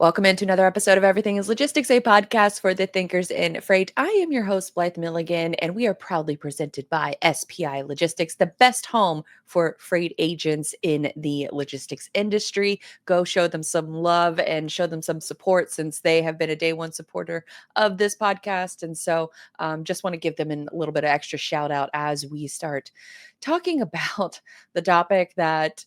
Welcome into another episode of Everything is Logistics, a podcast for the thinkers in freight. I am your host, Blythe Milligan, and we are proudly presented by SPI Logistics, the best home for freight agents in the logistics industry. Go show them some love and show them some support since they have been a day one supporter of this podcast. And so just want to give them a little bit of extra shout out as we start talking about the topic that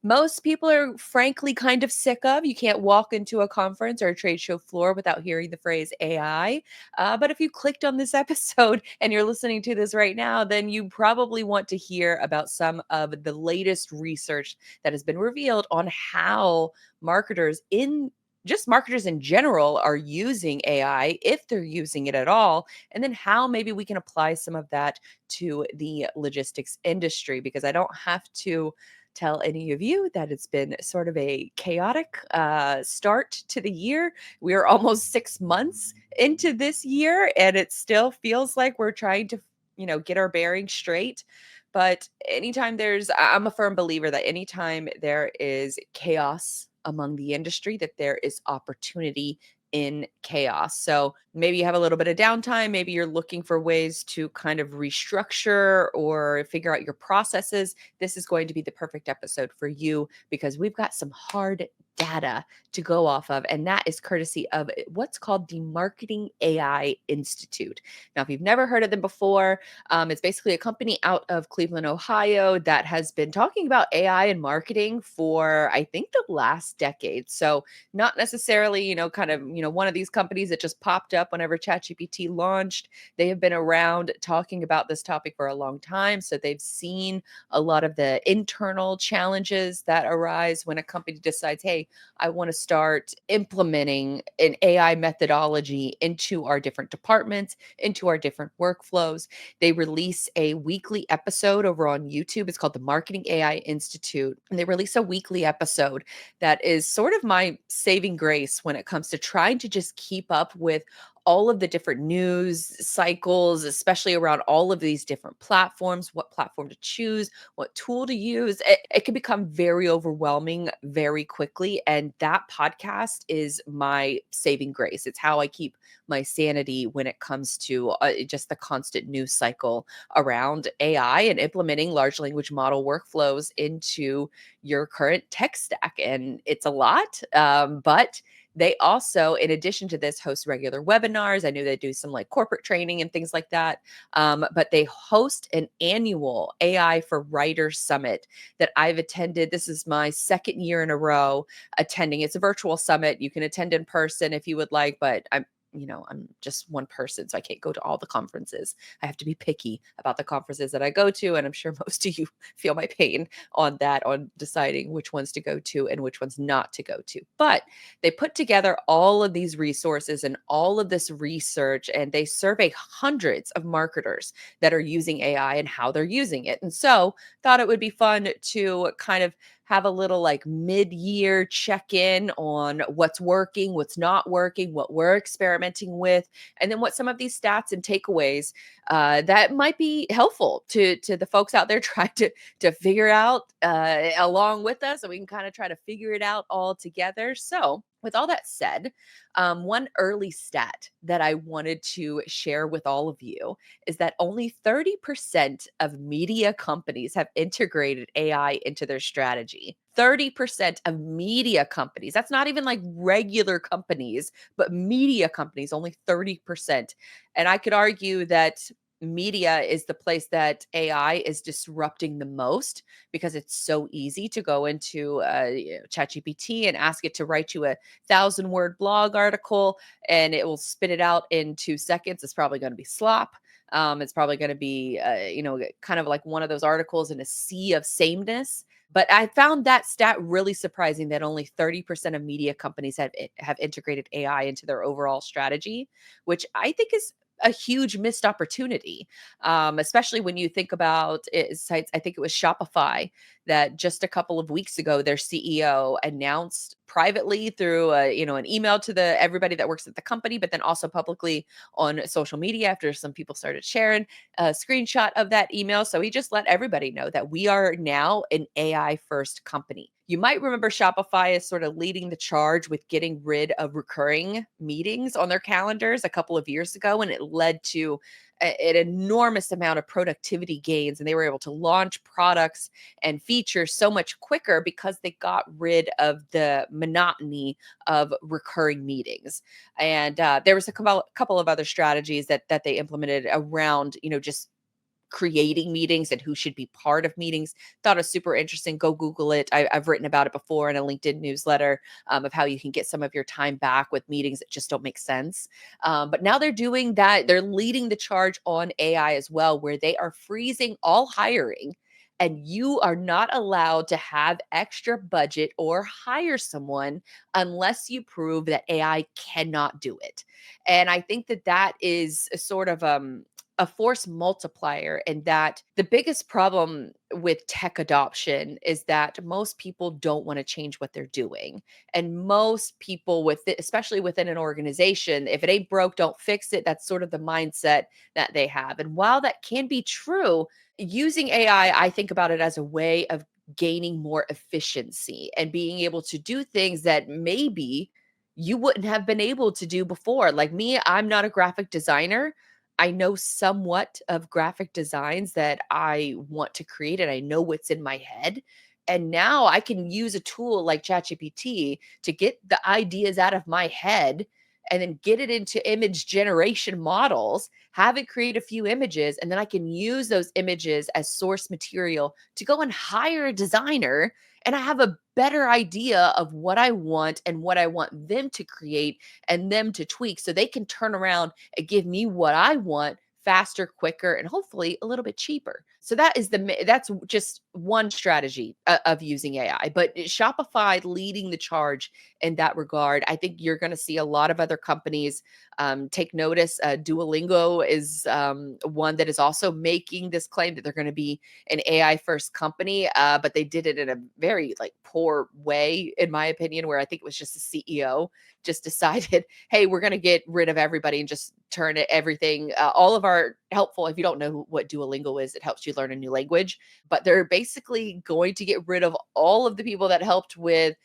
most people are frankly kind of sick of. You can't walk into a conference or a trade show floor without hearing the phrase AI. But if you clicked on this episode and you're listening to this right now, then you probably want to hear about some of the latest research that has been revealed on how marketers in general are using AI, if they're using it at all, and then how maybe we can apply some of that to the logistics industry, because I don't have to tell any of you that it's been sort of a chaotic start to the year. We're almost 6 months into this year, and it still feels like we're trying to, get our bearings straight. But I'm a firm believer that anytime there is chaos among the industry, that there is opportunity in chaos. So maybe you have a little bit of downtime. Maybe you're looking for ways to kind of restructure or figure out your processes. This is going to be the perfect episode for you because we've got some hard data to go off of. And that is courtesy of what's called the Marketing AI Institute. Now, if you've never heard of them before, it's basically a company out of Cleveland, Ohio that has been talking about AI and marketing for, I think, the last decade. So not necessarily, one of these companies that just popped up whenever ChatGPT launched. They have been around talking about this topic for a long time. So they've seen a lot of the internal challenges that arise when a company decides, hey, I want to start implementing an AI methodology into our different departments, into our different workflows. They release a weekly episode over on YouTube. It's called the Marketing AI Institute. And they release a weekly episode that is sort of my saving grace when it comes to trying to just keep up with all of the different news cycles, especially around all of these different platforms, what platform to choose, what tool to use. It can become very overwhelming very quickly. And that podcast is my saving grace. It's how I keep my sanity when it comes to just the constant news cycle around AI and implementing large language model workflows into your current tech stack. And it's a lot, but they also, in addition to this, host regular webinars. I know they do some like corporate training and things like that. But they host an annual AI for Writers Summit that I've attended. This is my second year in a row attending. It's a virtual summit. You can attend in person if you would like, but I'm just one person, so I can't go to all the conferences. I have to be picky about the conferences that I go to. And I'm sure most of you feel my pain on that, on deciding which ones to go to and which ones not to go to. But they put together all of these resources and all of this research, and they survey hundreds of marketers that are using AI and how they're using it. And so thought it would be fun to kind of have a little like mid-year check-in on what's working, what's not working, what we're experimenting with, and then what some of these stats and takeaways that might be helpful to the folks out there trying to figure out along with us, and we can kind of try to figure it out all together. So with all that said, one early stat that I wanted to share with all of you is that only 30% of media companies have integrated AI into their strategy. 30% of media companies, that's not even like regular companies, but media companies, only 30%. And I could argue that media is the place that AI is disrupting the most because it's so easy to go into ChatGPT and ask it to write you a 1,000-word blog article and it will spit it out in 2 seconds. It's probably going to be slop. It's probably going to be, kind of like one of those articles in a sea of sameness. But I found that stat really surprising that only 30% of media companies have integrated AI into their overall strategy, which I think is a huge missed opportunity, especially when you think about sites. I think it was Shopify that just a couple of weeks ago, their CEO announced privately through an email to everybody that works at the company, but then also publicly on social media after some people started sharing a screenshot of that email. So he just let everybody know that we are now an AI first company. You might remember Shopify is sort of leading the charge with getting rid of recurring meetings on their calendars a couple of years ago, and it led to an enormous amount of productivity gains. And they were able to launch products and features so much quicker because they got rid of the monotony of recurring meetings. And there was a couple of other strategies that they implemented around, just creating meetings and who should be part of meetings. Thought it was super interesting. Go Google it. I've written about it before in a LinkedIn newsletter, of how you can get some of your time back with meetings that just don't make sense. But now they're doing that. They're leading the charge on AI as well, where they are freezing all hiring. And you are not allowed to have extra budget or hire someone unless you prove that AI cannot do it. And I think that is a sort of a force multiplier, and that the biggest problem with tech adoption is that most people don't want to change what they're doing. And most people especially within an organization, if it ain't broke, don't fix it. That's sort of the mindset that they have. And while that can be true, using AI, I think about it as a way of gaining more efficiency and being able to do things that maybe you wouldn't have been able to do before. Like me, I'm not a graphic designer. I know somewhat of graphic designs that I want to create, and I know what's in my head. And now I can use a tool like ChatGPT to get the ideas out of my head and then get it into image generation models, have it create a few images, and then I can use those images as source material to go and hire a designer. And I have a better idea of what I want and what I want them to create and them to tweak so they can turn around and give me what I want faster, quicker, and hopefully a little bit cheaper. So that's just one strategy of using AI. But Shopify leading the charge in that regard. I think you're going to see a lot of other companies take notice. Duolingo is one that is also making this claim that they're going to be an AI first company, but they did it in a very like poor way, in my opinion, where I think it was just the CEO just decided, hey, we're going to get rid of everybody and just turn it everything. All of our helpful, if you don't know what Duolingo is, it helps you learn a new language, but they're basically going to get rid of all of the people that helped with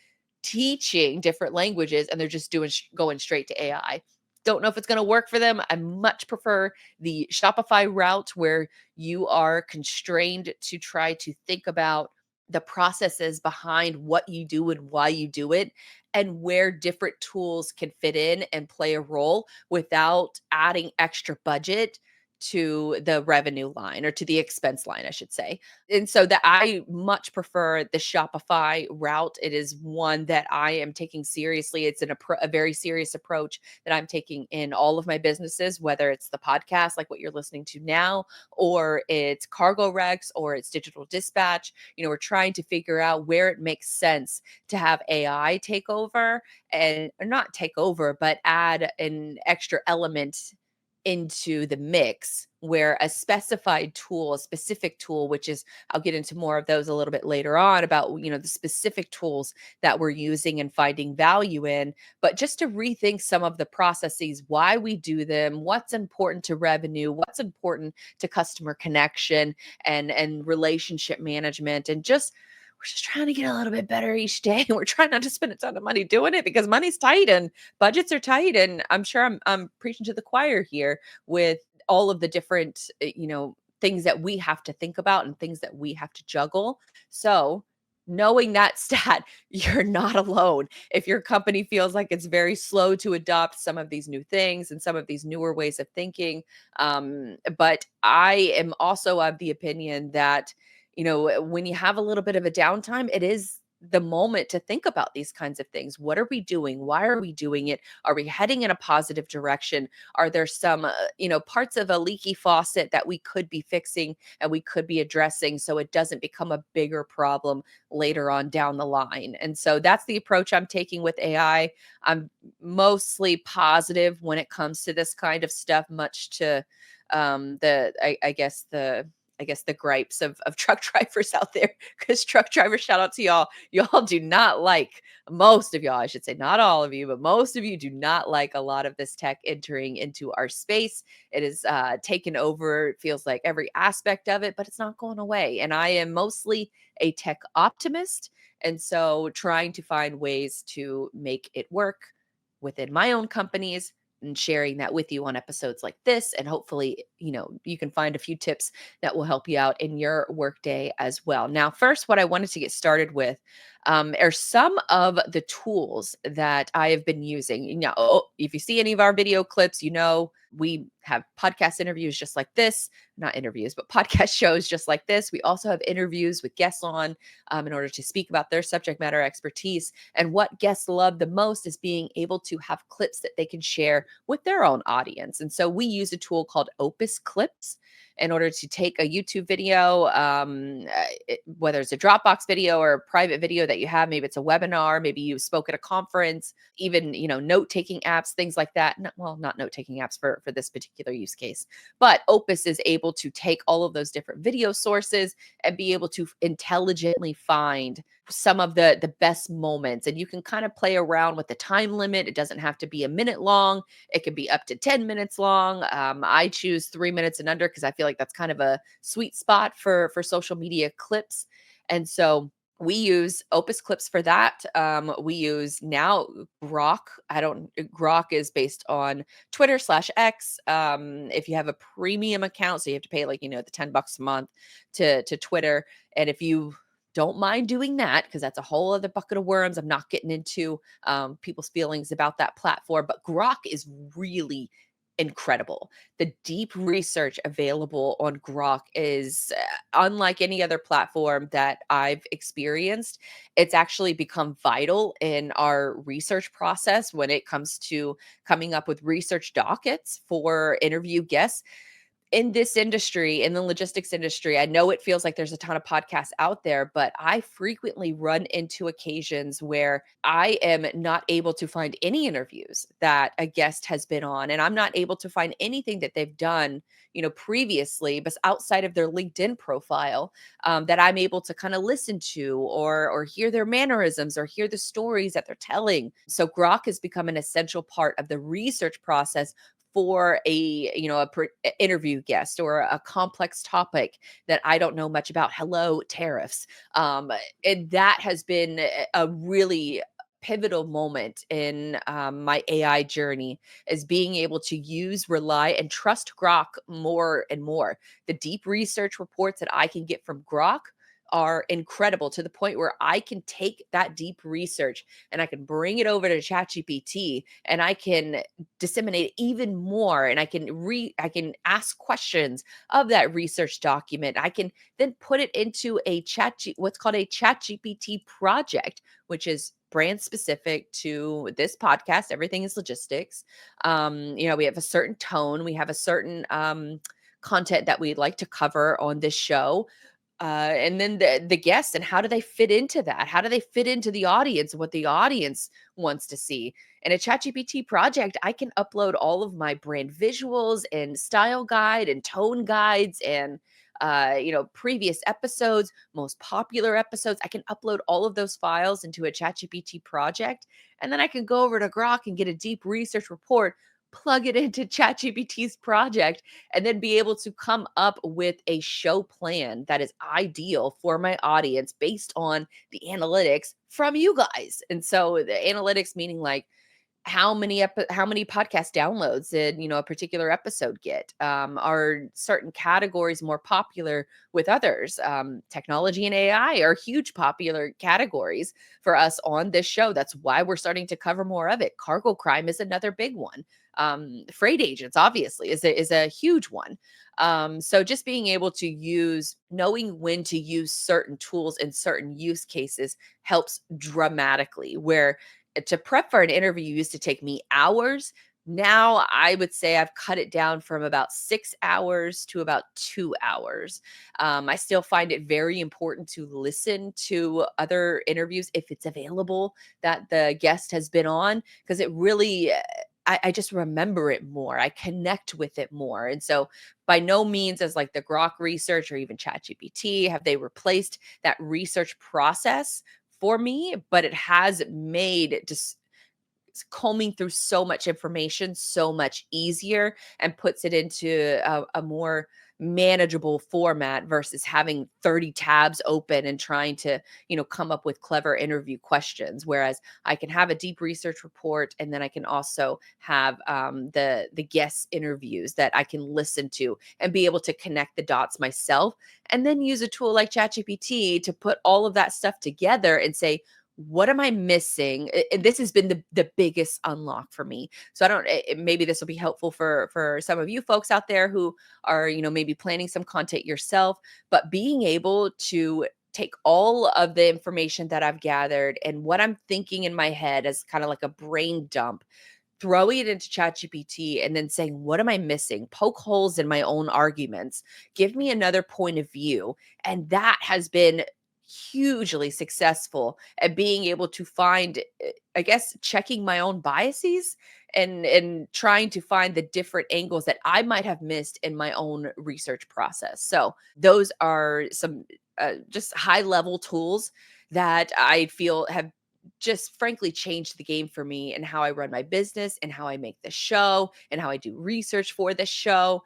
teaching different languages, and they're just going straight to AI. Don't know if it's going to work for them. I much prefer the Shopify route where you are constrained to try to think about the processes behind what you do and why you do it, and where different tools can fit in and play a role without adding extra budget to the revenue line, or to the expense line, I should say. And so that I much prefer the Shopify route. It is one that I am taking seriously. It's a very serious approach that I'm taking in all of my businesses, whether it's the podcast, like what you're listening to now, or it's cargo recs, or it's digital dispatch. We're trying to figure out where it makes sense to have AI take over, and or not take over, but add an extra element into the mix, where a specified tool, a specific tool, which is, I'll get into more of those a little bit later on about, the specific tools that we're using and finding value in, but just to rethink some of the processes, why we do them, what's important to revenue, what's important to customer connection and relationship management, and we're just trying to get a little bit better each day. We're trying not to spend a ton of money doing it because money's tight and budgets are tight. And I'm sure I'm preaching to the choir here with all of the different, things that we have to think about and things that we have to juggle. So knowing that stat, you're not alone. If your company feels like it's very slow to adopt some of these new things and some of these newer ways of thinking. But I am also of the opinion that when you have a little bit of a downtime, it is the moment to think about these kinds of things. What are we doing? Why are we doing it? Are we heading in a positive direction? Are there some, parts of a leaky faucet that we could be fixing and we could be addressing so it doesn't become a bigger problem later on down the line? And so that's the approach I'm taking with AI. I'm mostly positive when it comes to this kind of stuff, much to I guess the I guess the gripes of truck drivers out there, because truck drivers, shout out to y'all. Y'all do not like, most of y'all, I should say, not all of you, but most of you do not like a lot of this tech entering into our space. It is taken over, it feels like, every aspect of it, but it's not going away. And I am mostly a tech optimist. And so trying to find ways to make it work within my own companies and sharing that with you on episodes like this. And hopefully, you can find a few tips that will help you out in your workday as well. Now, first, what I wanted to get started with are some of the tools that I have been using. If you see any of our video clips, we have podcast interviews just like this, not interviews, but podcast shows just like this. We also have interviews with guests on in order to speak about their subject matter expertise. And what guests love the most is being able to have clips that they can share with their own audience. And so we use a tool called Opus Clips in order to take a YouTube video, whether it's a Dropbox video or a private video that you have, maybe it's a webinar, maybe you spoke at a conference, even, note-taking apps, things like that. Well, not note-taking apps for this particular use case, but Opus is able to take all of those different video sources and be able to intelligently find some of the best moments. And you can kind of play around with the time limit. It doesn't have to be a minute long. It can be up to 10 minutes long. I choose 3 minutes and under because I feel like that's kind of a sweet spot for social media clips. And so we use Opus Clips for that. We use now Grok. Grok is based on Twitter/X. If you have a premium account, so you have to pay the $10 a month to Twitter. And if you don't mind doing that, because that's a whole other bucket of worms. I'm not getting into people's feelings about that platform, but Grok is really incredible. The deep research available on Grok is unlike any other platform that I've experienced. It's actually become vital in our research process when it comes to coming up with research dockets for interview guests in this industry, in the logistics industry. I know it feels like there's a ton of podcasts out there, but I frequently run into occasions where I am not able to find any interviews that a guest has been on, and I'm not able to find anything that they've done, previously, but outside of their LinkedIn profile, that I'm able to kind of listen to or hear their mannerisms or hear the stories that they're telling. So Grok has become an essential part of the research process for interview guest or a complex topic that I don't know much about. Hello, tariffs. And that has been a really pivotal moment in my AI journey, is being able to use, rely, and trust Grok more and more. The deep research reports that I can get from Grok are incredible, to the point where I can take that deep research and I can bring it over to ChatGPT and I can disseminate even more, and I can ask questions of that research document. I can then put it into what's called a ChatGPT project, which is brand specific to this podcast. Everything is logistics. We have a certain tone, we have a certain content that we'd like to cover on this show, and then the guests, and how do they fit into that? How do they fit into the audience and what the audience wants to see? In a ChatGPT project, I can upload all of my brand visuals and style guide and tone guides and previous episodes, most popular episodes. I can upload all of those files into a ChatGPT project, and then I can go over to Grok and get a deep research report, plug it into ChatGPT's project, and then be able to come up with a show plan that is ideal for my audience based on the analytics from you guys. And so the analytics meaning like how many podcast downloads did a particular episode get? Are certain categories more popular with others? Technology and AI are huge popular categories for us on this show. That's why we're starting to cover more of it. Cargo crime is another big one. Freight agents obviously is a huge one. So just being able to knowing when to use certain tools in certain use cases helps dramatically. Where to prep for an interview used to take me hours. Now I would say I've cut it down from about 6 hours to about 2 hours. I still find it very important to listen to other interviews if it's available that the guest has been on, because it really I just remember it more. I connect with it more. And so by no means as like the Grok research or even ChatGPT have they replaced that research process for me, but it has made just combing through so much information so much easier and puts it into a more manageable format versus having 30 tabs open and trying to come up with clever interview questions, whereas I can have a deep research report and then I can also have the guest interviews that I can listen to and be able to connect the dots myself, and then use a tool like ChatGPT to put all of that stuff together and say, what am I missing? And this has been the biggest unlock for me. So I don't maybe this will be helpful for some of you folks out there who are, maybe planning some content yourself, but being able to take all of the information that I've gathered and what I'm thinking in my head as kind of like a brain dump, throwing it into ChatGPT and then saying, what am I missing? Poke holes in my own arguments. Give me another point of view. And that has been hugely successful at being able to find, I guess, checking my own biases and trying to find the different angles that I might have missed in my own research process. So those are some just high level tools that I feel have just frankly changed the game for me and how I run my business and how I make the show and how I do research for the show.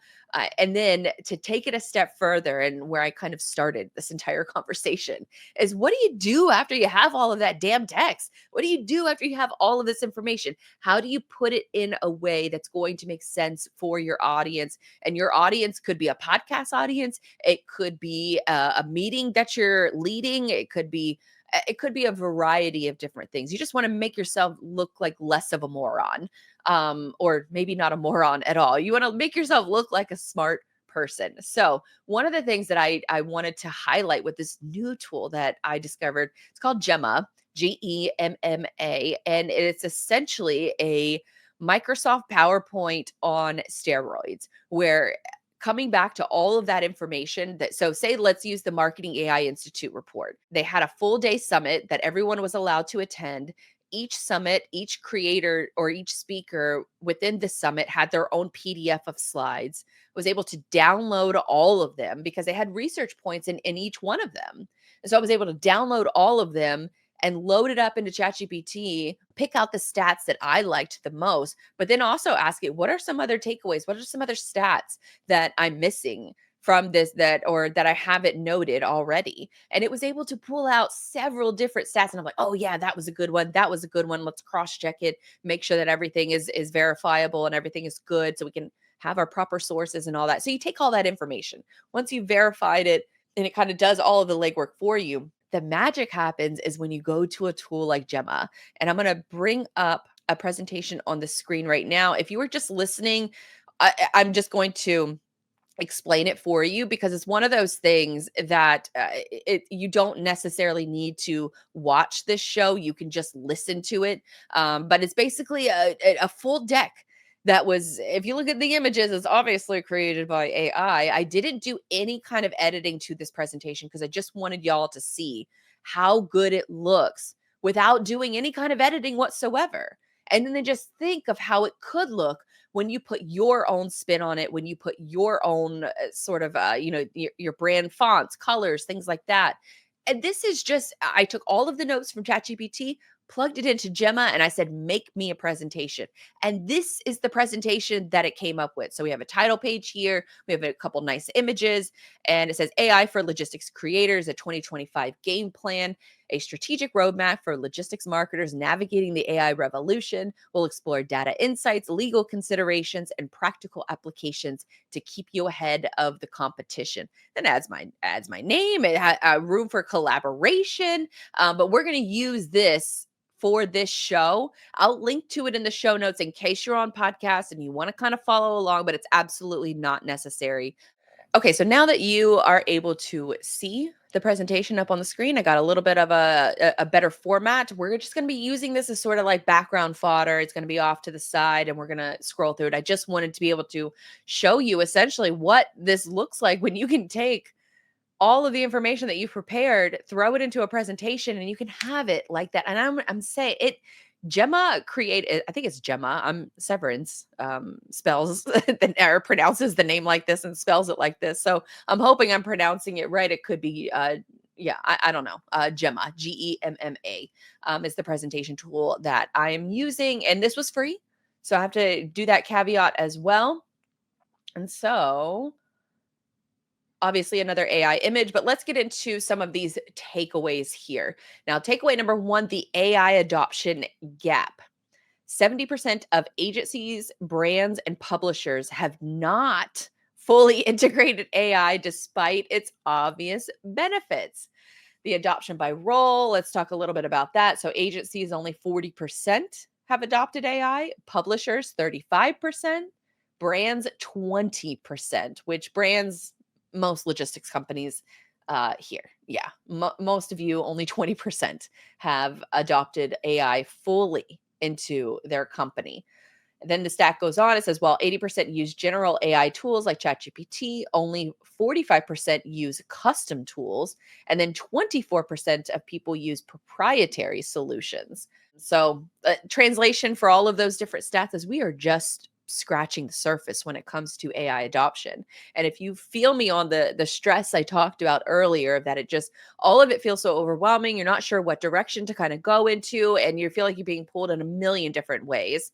And then to take it a step further, and where I kind of started this entire conversation, is what do you do after you have all of that damn text? What do you do after you have all of this information? How do you put it in a way that's going to make sense for your audience? And your audience could be a podcast audience, it could be a meeting that you're leading, it could be a variety of different things. You just want to make yourself look like less of a moron, or maybe not a moron at all. You want to make yourself look like a smart person. So one of the things that I wanted to highlight with this new tool that I discovered, it's called Gemma, Gemma, and it's essentially a Microsoft PowerPoint on steroids, where coming back to all of that information that, so say let's use the Marketing AI Institute report. They had a full day summit that everyone was allowed to attend. Each summit, each creator or each speaker within the summit had their own PDF of slides, was able to download all of them because they had research points in each one of them. And so I was able to download all of them and load it up into ChatGPT, pick out the stats that I liked the most, but then also ask it, what are some other takeaways? What are some other stats that I'm missing from this, that I haven't noted already? And it was able to pull out several different stats. And I'm like, oh yeah, that was a good one. That was a good one. Let's cross-check it, make sure that everything is verifiable and everything is good so we can have our proper sources and all that. So you take all that information. Once you've verified it and it kind of does all of the legwork for you, the magic happens is when you go to a tool like Gemma. And I'm going to bring up a presentation on the screen right now. If you were just listening, I'm just going to explain it for you because it's one of those things that you don't necessarily need to watch this show. You can just listen to it. But it's basically a full deck that was, if you look at the images, it's obviously created by AI. I didn't do any kind of editing to this presentation because I just wanted y'all to see how good it looks without doing any kind of editing whatsoever. And then just think of how it could look when you put your own spin on it, when you put your own sort of, your brand fonts, colors, things like that. And this is just, I took all of the notes from ChatGPT, plugged it into Gemma, and I said, make me a presentation. And this is the presentation that it came up with. So we have a title page here. We have a couple nice images, and it says AI for Logistics Creators, a 2025 game plan, a strategic roadmap for logistics marketers navigating the AI revolution. We'll explore data insights, legal considerations, and practical applications to keep you ahead of the competition. Then adds my name. It had room for collaboration, but we're going to use this for this show. I'll link to it in the show notes in case you're on podcast and you want to kind of follow along, but it's absolutely not necessary. Okay, so now that you are able to see the presentation up on the screen, I got a little bit of a better format. We're just going to be using this as sort of like background fodder. It's going to be off to the side and we're going to scroll through it. I just wanted to be able to show you essentially what this looks like when you can take all of the information that you've prepared, throw it into a presentation, and you can have it like that. And I'm saying it, Gemma created, I think it's Gemma, Severance, spells or pronounces the name like this and spells it like this. So I'm hoping I'm pronouncing it right. It could be, yeah, I don't know. Gemma, Gemma, is the presentation tool that I am using. And this was free. So I have to do that caveat as well. And so obviously another AI image, but let's get into some of these takeaways here. Now, takeaway number one, the AI adoption gap. 70% of agencies, brands, and publishers have not fully integrated AI despite its obvious benefits. The adoption by role, let's talk a little bit about that. So, agencies, only 40% have adopted AI, publishers, 35%, brands, 20%, which brands, most logistics companies here. Yeah, most of you, only 20% have adopted AI fully into their company. And then the stat goes on. It says, while 80% use general AI tools like ChatGPT, only 45% use custom tools. And then 24% of people use proprietary solutions. So, translation for all of those different stats is we are just scratching the surface when it comes to AI adoption. And if you feel me on the stress I talked about earlier, that it just all of it feels so overwhelming, you're not sure what direction to kind of go into, and you feel like you're being pulled in a million different ways,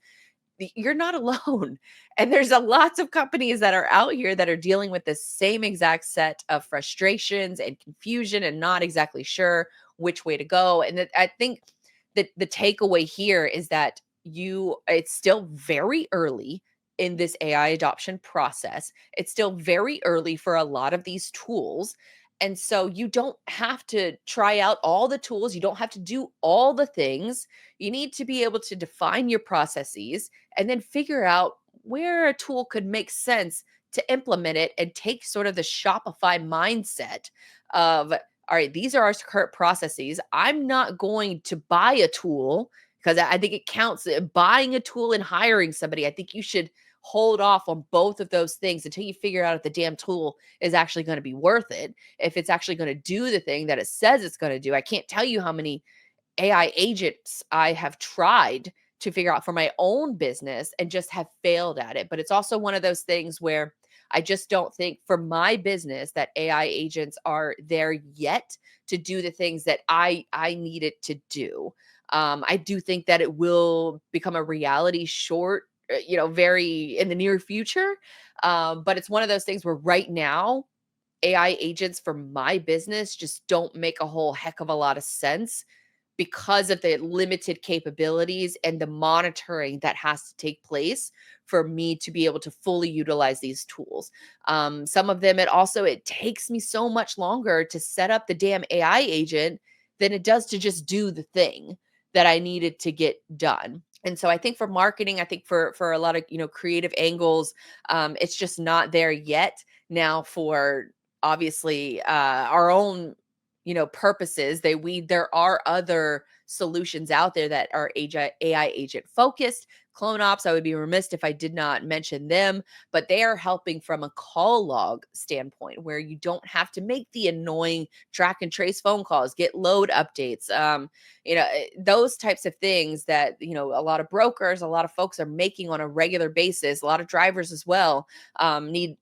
you're not alone. And there's a lots of companies that are out here that are dealing with the same exact set of frustrations and confusion and not exactly sure which way to go. And I think that the takeaway here is that it's still very early in this AI adoption process. It's still very early for a lot of these tools. And so you don't have to try out all the tools. You don't have to do all the things. You need to be able to define your processes and then figure out where a tool could make sense to implement it and take sort of the Shopify mindset of, all right, these are our current processes. I'm not going to buy a tool because I think it counts. Buying a tool and hiring somebody, I think you should hold off on both of those things until you figure out if the damn tool is actually going to be worth it, if it's actually going to do the thing that it says it's going to do. I can't tell you how many AI agents I have tried to figure out for my own business and just have failed at it. But it's also one of those things where I just don't think for my business that AI agents are there yet to do the things that I need it to do. I do think that it will become a reality very in the near future. But it's one of those things where right now AI agents for my business just don't make a whole heck of a lot of sense because of the limited capabilities and the monitoring that has to take place for me to be able to fully utilize these tools. Some of them, it takes me so much longer to set up the damn AI agent than it does to just do the thing that I needed to get done. And so I think for marketing, I think for a lot of creative angles, it's just not there yet. Now for obviously our own purposes, there are other solutions out there that are AI agent focused. Clone Ops, I would be remiss if I did not mention them, but they are helping from a call log standpoint where you don't have to make the annoying track and trace phone calls, get load updates, those types of things that a lot of brokers, a lot of folks are making on a regular basis. A lot of drivers as well need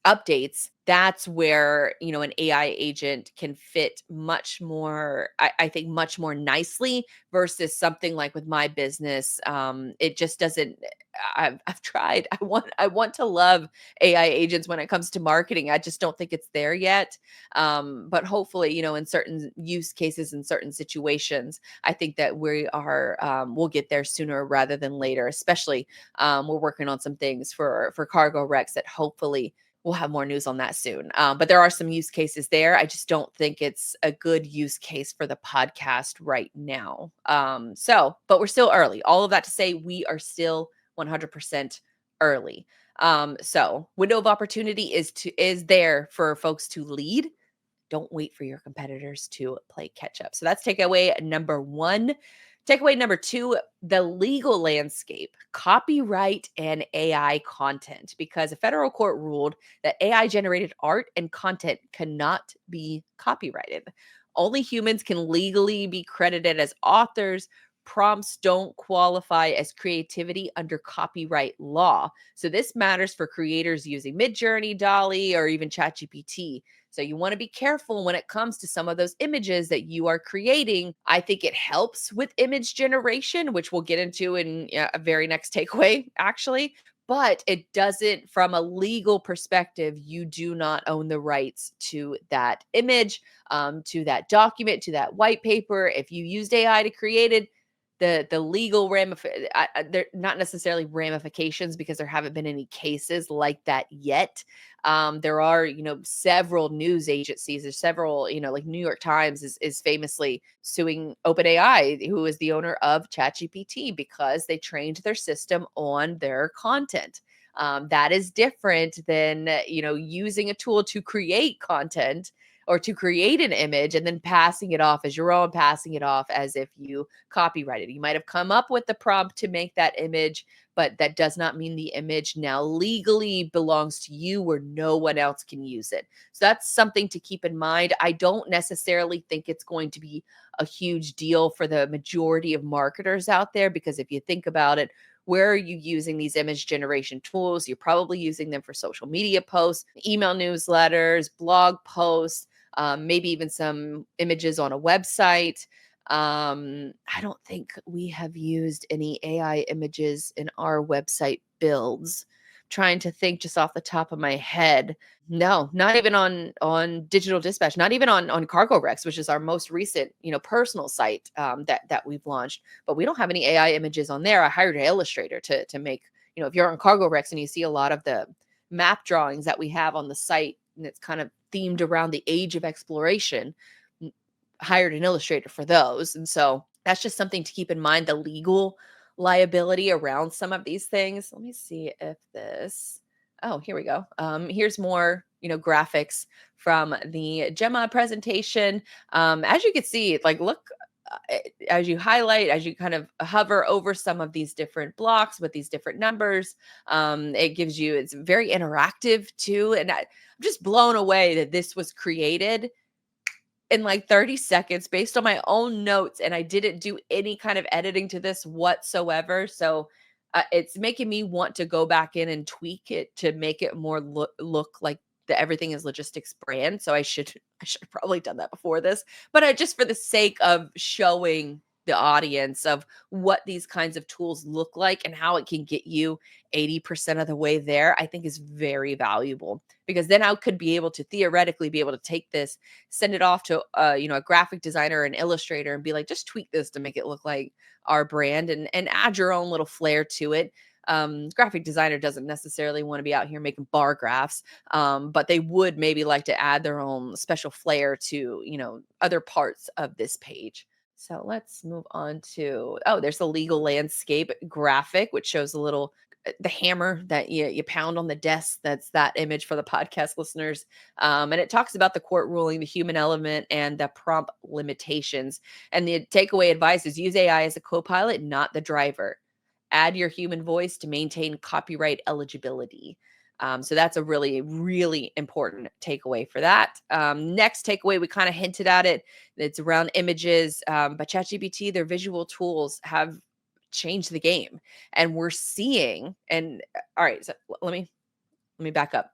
updates. That's where an AI agent can fit much more, I think, much more nicely versus something like with my business. It just doesn't. I've tried. I want to love AI agents when it comes to marketing. I just don't think it's there yet. But hopefully, in certain use cases, in certain situations, I think that we are we'll get there sooner rather than later. Especially, we're working on some things for cargo wrecks that hopefully we'll have more news on that soon. But there are some use cases there. I just don't think it's a good use case for the podcast right now. But we're still early. All of that to say, we are still 100% early. So window of opportunity is there for folks to lead. Don't wait for your competitors to play catch up. So that's takeaway number one. Takeaway number two, the legal landscape, copyright and AI content, because a federal court ruled that AI generated art and content cannot be copyrighted. Only humans can legally be credited as authors, prompts don't qualify as creativity under copyright law. So this matters for creators using Midjourney, Dolly, or even ChatGPT. So you want to be careful when it comes to some of those images that you are creating. I think it helps with image generation, which we'll get into in a very next takeaway, actually. But it doesn't, from a legal perspective, you do not own the rights to that image, to that document, to that white paper. If you used AI to create it, the legal they're not necessarily ramifications because there haven't been any cases like that yet. There are, several news agencies. There's several, like New York Times is famously suing OpenAI, who is the owner of ChatGPT, because they trained their system on their content. That is different than, using a tool to create content or to create an image and then passing it off as your own, passing it off as if you copyrighted. You might have come up with the prompt to make that image, but that does not mean the image now legally belongs to you where no one else can use it. So that's something to keep in mind. I don't necessarily think it's going to be a huge deal for the majority of marketers out there, because if you think about it, where are you using these image generation tools? You're probably using them for social media posts, email newsletters, blog posts, maybe even some images on a website. I don't think we have used any AI images in our website builds. Trying to think just off the top of my head. No, not even on Digital Dispatch, not even on Cargo Rex, which is our most recent, personal site, that we've launched. But we don't have any AI images on there. I hired an illustrator to make, if you're on Cargo Rex and you see a lot of the map drawings that we have on the site, and it's kind of themed around the age of exploration, hired an illustrator for those. And so that's just something to keep in mind, the legal liability around some of these things. Let me see if this, oh, here we go. Here's more, graphics from the Gemma presentation. As you can see, like, look, as you highlight, as you kind of hover over some of these different blocks with these different numbers, it gives you, it's very interactive too. And I'm just blown away that this was created in like 30 seconds based on my own notes, and I didn't do any kind of editing to this whatsoever. So it's making me want to go back in and tweak it to make it more look like the Everything is Logistics brand. So I should have probably done that before this, but I just, for the sake of showing the audience of what these kinds of tools look like and how it can get you 80% of the way there, I think is very valuable, because then I could be able to theoretically be able to take this, send it off to a graphic designer or an illustrator and be like, just tweak this to make it look like our brand, and add your own little flair to it. Graphic designer doesn't necessarily want to be out here making bar graphs, but they would maybe like to add their own special flair to, other parts of this page. So let's move on to, oh, there's the legal landscape graphic, which shows a little, the hammer that you pound on the desk. That's that image for the podcast listeners. And it talks about the court ruling, the human element, and the prompt limitations. And the takeaway advice is use AI as a co-pilot, not the driver. Add your human voice to maintain copyright eligibility. So that's a really, really important takeaway for that. Next takeaway, we kind of hinted at it. It's around images, but ChatGPT, their visual tools have changed the game, and we're seeing. And all right, so let me back up.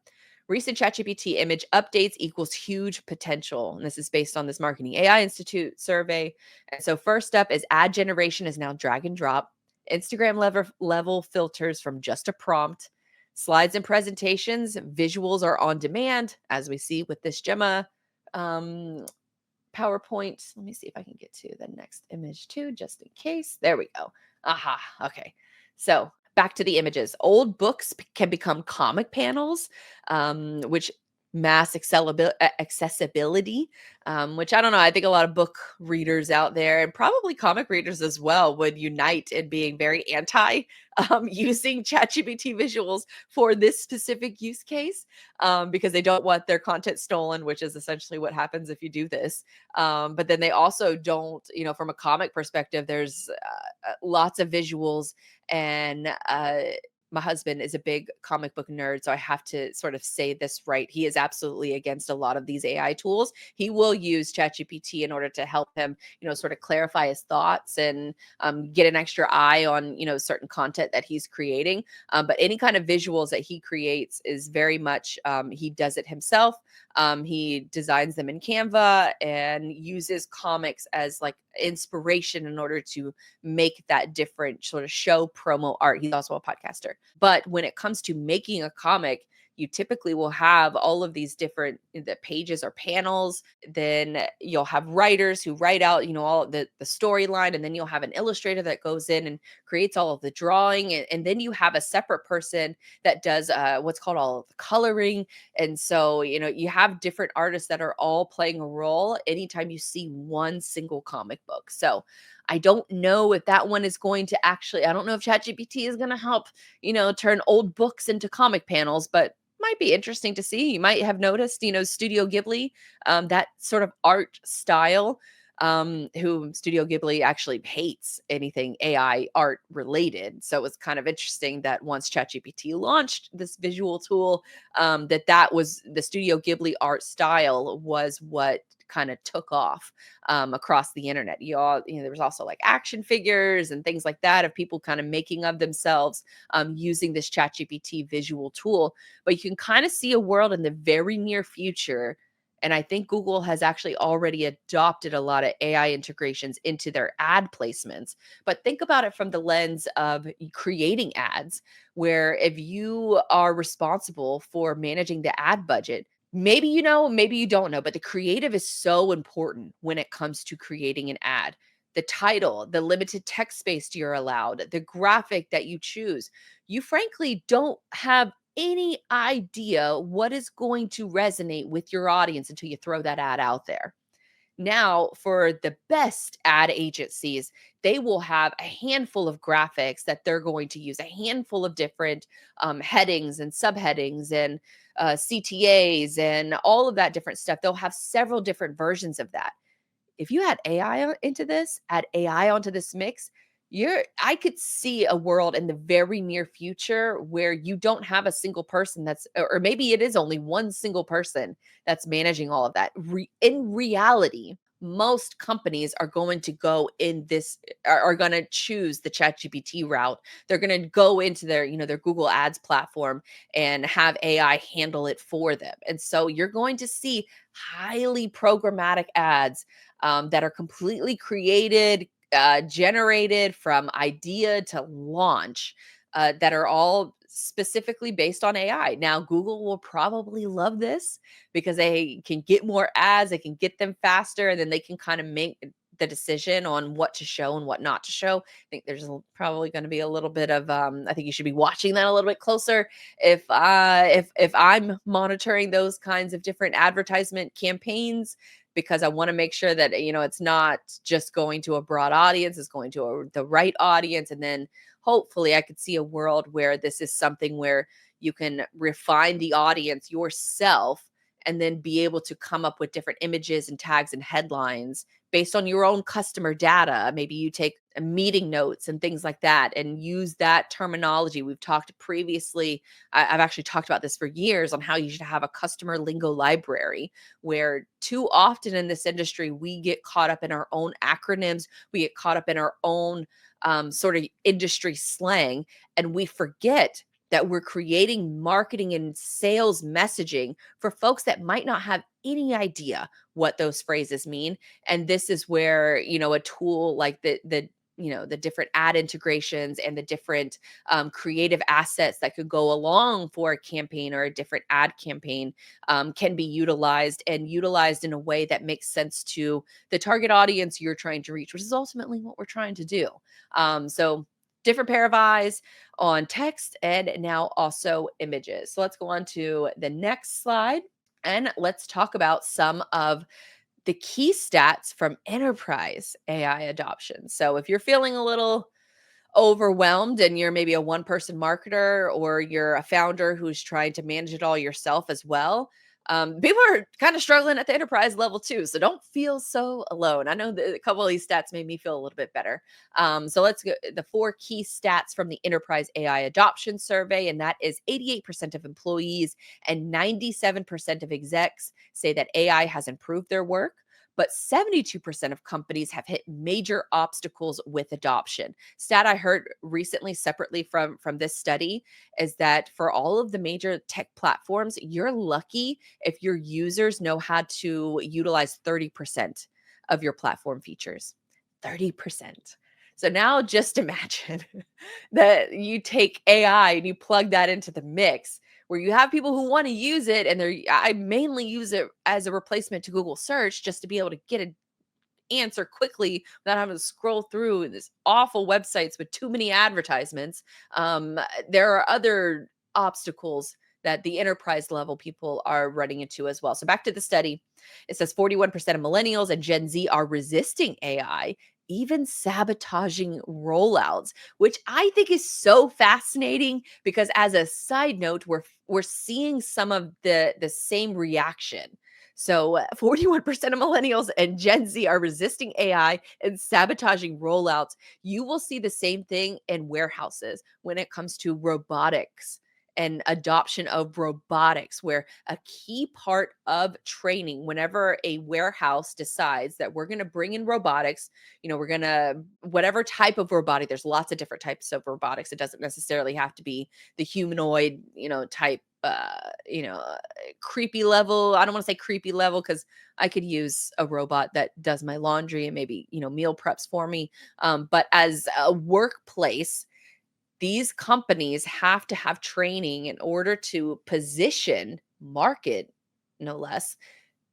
Recent ChatGPT image updates equals huge potential. And this is based on this Marketing AI Institute survey. And so first up is ad generation is now drag and drop. Instagram level filters from just a prompt. Slides and presentations, visuals are on demand, as we see with this Gemma um, PowerPoint. Let me see if I can get to the next image too, just in case. There we go. Aha. Okay. So back to the images. Old books can become comic panels, which mass accessibility, which I don't know. I think a lot of book readers out there, and probably comic readers as well, would unite in being very anti using ChatGPT visuals for this specific use case, because they don't want their content stolen, which is essentially what happens if you do this. But then they also don't, from a comic perspective, there's lots of visuals and my husband is a big comic book nerd, so I have to sort of say this right. He is absolutely against a lot of these AI tools. He will use ChatGPT in order to help him, sort of clarify his thoughts and get an extra eye on, certain content that he's creating. But any kind of visuals that he creates is very much, he does it himself. He designs them in Canva and uses comics as like inspiration in order to make that different sort of show promo art. He's also a podcaster. But when it comes to making a comic, you typically will have all of these different the pages or panels. Then you'll have writers who write out, all the storyline, and then you'll have an illustrator that goes in and creates all of the drawing, and then you have a separate person that does what's called all of the coloring. And so, you have different artists that are all playing a role anytime you see one single comic book. So I don't know if that one is going to actually, I don't know if ChatGPT is going to help, turn old books into comic panels, but might be interesting to see. You might have noticed, Studio Ghibli, that sort of art style, who Studio Ghibli actually hates anything AI art related. So it's kind of interesting that once ChatGPT launched this visual tool, that was the Studio Ghibli art style was what kind of took off across the internet. There was also like action figures and things like that of people kind of making of themselves using this ChatGPT visual tool. But you can kind of see a world in the very near future. And I think Google has actually already adopted a lot of AI integrations into their ad placements. But think about it from the lens of creating ads, where if you are responsible for managing the ad budget, maybe you know, maybe you don't know, but the creative is so important when it comes to creating an ad. The title, the limited text space you're allowed, the graphic that you choose. You frankly don't have any idea what is going to resonate with your audience until you throw that ad out there. Now, for the best ad agencies, they will have a handful of graphics that they're going to use, a handful of different headings and subheadings and CTAs and all of that different stuff. They'll have several different versions of that. If you add into this, add AI onto this mix, I could see a world in the very near future where you don't have a single person or maybe it is only one single person that's managing all of that. In reality, most companies are going to go in this are going to choose the ChatGPT route. They're going to go into their Google Ads platform and have AI handle it for them. And so you're going to see highly programmatic ads that are completely created, generated from idea to launch, that are all specifically based on AI. Now, Google will probably love this because they can get more ads, they can get them faster, and then they can kind of make the decision on what to show and what not to show. I think there's probably going to be a little bit of I think you should be watching that a little bit closer if I'm monitoring those kinds of different advertisement campaigns, because I want to make sure that it's not just going to a broad audience, it's going to the right audience. And then hopefully I could see a world where this is something where you can refine the audience yourself and then be able to come up with different images and tags and headlines based on your own customer data. Maybe you take meeting notes and things like that and use that terminology. We've talked previously, I've actually talked about this for years on how you should have a customer lingo library, where too often in this industry, we get caught up in our own acronyms, we get caught up in our own sort of industry slang, and we forget that we're creating marketing and sales messaging for folks that might not have any idea what those phrases mean. And this is where, a tool like the different ad integrations and the different creative assets that could go along for a campaign or a different ad campaign can be utilized in a way that makes sense to the target audience you're trying to reach, which is ultimately what we're trying to do. So different pair of eyes on text and now also images. So let's go on to the next slide and let's talk about some of the key stats from enterprise AI adoption. So if you're feeling a little overwhelmed and you're maybe a one person marketer or you're a founder who's trying to manage it all yourself as well, People are kind of struggling at the enterprise level too. So don't feel so alone. I know that a couple of these stats made me feel a little bit better. So let's go the four key stats from the Enterprise AI Adoption Survey, and that is 88% of employees and 97% of execs say that AI has improved their work. But 72% of companies have hit major obstacles with adoption. Stat I heard recently separately from this study is that for all of the major tech platforms, you're lucky if your users know how to utilize 30% of your platform features. 30%. So now just imagine that you take AI and you plug that into the mix where you have people who want to use it and I mainly use it as a replacement to Google search just to be able to get an answer quickly without having to scroll through this awful websites with too many advertisements. There are other obstacles that the enterprise level people are running into as well. So back to the study, it says 41% of millennials and Gen Z are resisting AI, even sabotaging rollouts, which I think is so fascinating because as a side note, we're seeing some of the same reaction. So 41% of millennials and Gen Z are resisting AI and sabotaging rollouts. You will see the same thing in warehouses when it comes to robotics and adoption of robotics, where a key part of training, whenever a warehouse decides that we're going to bring in robotics, we're going to, whatever type of robotic, there's lots of different types of robotics. It doesn't necessarily have to be the humanoid, type, creepy level. I don't want to say creepy level because I could use a robot that does my laundry and maybe, meal preps for me. But as a workplace, these companies have to have training in order to position, market, no less,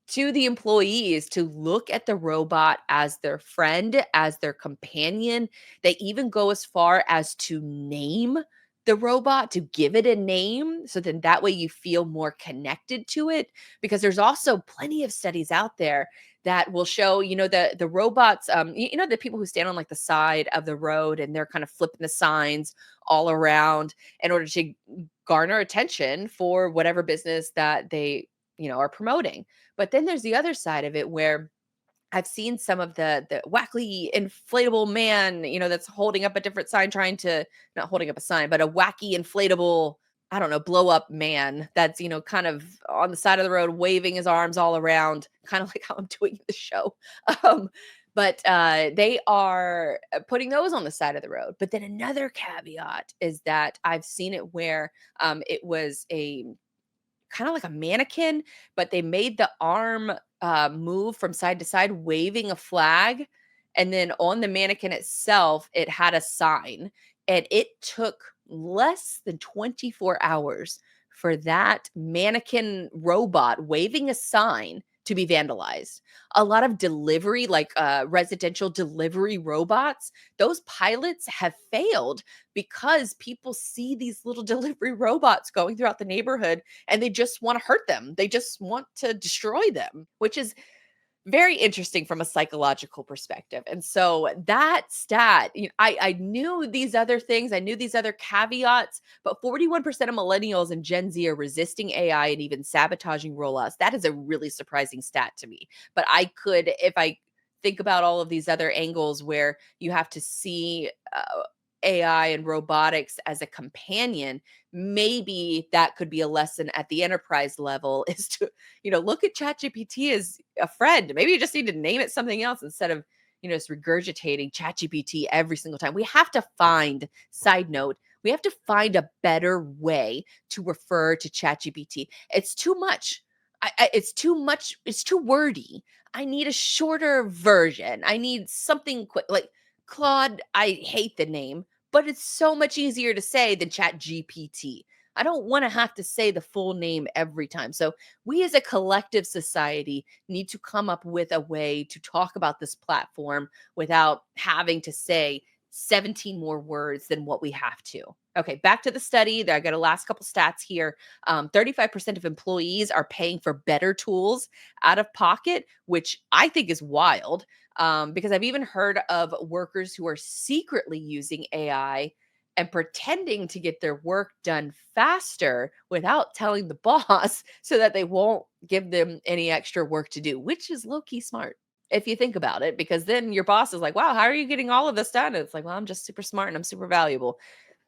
to the employees to look at the robot as their friend, as their companion. They even go as far as to name the robot, to give it a name. So then that way you feel more connected to it. Because there's also plenty of studies out there that will show, the robots, the people who stand on like the side of the road and they're kind of flipping the signs all around in order to garner attention for whatever business that they, are promoting. But then there's the other side of it where I've seen some of the wacky inflatable man, that's holding up a different sign, trying to not holding up a sign, but a wacky inflatable, I don't know, blow up man that's, kind of on the side of the road waving his arms all around, kind of like how I'm doing the show. Um, but they are putting those on the side of the road. But then another caveat is that I've seen it where it was a kind of like a mannequin, but they made the arm move from side to side, waving a flag. And then on the mannequin itself, it had a sign. And it took less than 24 hours for that mannequin robot waving a sign to be vandalized. A lot of delivery, like residential delivery robots, those pilots have failed because people see these little delivery robots going throughout the neighborhood and they just want to hurt them. They just want to destroy them, which is very interesting from a psychological perspective. And so that stat, I knew these other things, I knew these other caveats, but 41% of millennials and Gen Z are resisting AI and even sabotaging rollouts. That is a really surprising stat to me. But I could, if I think about all of these other angles where you have to see AI and robotics as a companion, maybe that could be a lesson at the enterprise level is to, look at ChatGPT as a friend. Maybe you just need to name it something else instead of, just regurgitating ChatGPT every single time. We have to find, side note, we have to find a better way to refer to ChatGPT. It's too much. It's too much. It's too wordy. I need a shorter version. I need something quick. Like Claude, I hate the name, but it's so much easier to say than Chat GPT. I don't want to have to say the full name every time. So we as a collective society need to come up with a way to talk about this platform without having to say 17 more words than what we have to. Okay, back to the study. I got a last couple stats here. 35% of employees are paying for better tools out of pocket, which I think is wild because I've even heard of workers who are secretly using AI and pretending to get their work done faster without telling the boss so that they won't give them any extra work to do, which is low key smart if you think about it, because then your boss is like, wow, how are you getting all of this done? It's like, well, I'm just super smart and I'm super valuable.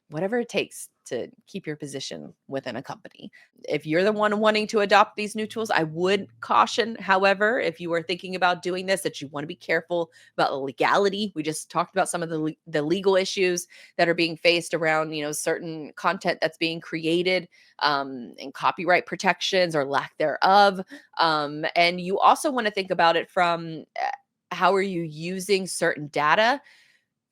Whatever it takes to keep your position within a company. If you're the one wanting to adopt these new tools, I would caution, however, if you are thinking about doing this, that you want to be careful about the legality. We just talked about some of the legal issues that are being faced around, certain content that's being created, and copyright protections or lack thereof. And you also want to think about it from how are you using certain data.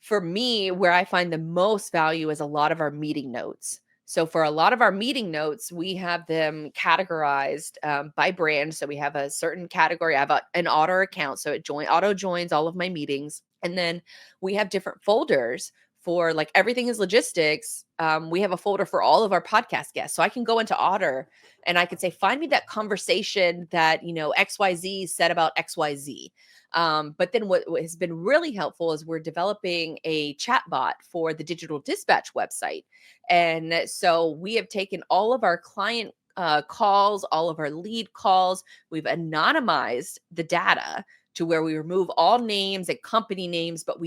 For me, where I find the most value is a lot of our meeting notes. So for a lot of our meeting notes, we have them categorized by brand. So we have a certain category. I have an Otter account, so it auto joins all of my meetings, and then we have different folders for like everything is logistics. We have a folder for all of our podcast guests, so I can go into Otter and I could say, find me that conversation that XYZ said about XYZ. But then what has been really helpful is we're developing a chat bot for the digital dispatch website. And so we have taken all of our client calls, all of our lead calls, we've anonymized the data to where we remove all names and company names, but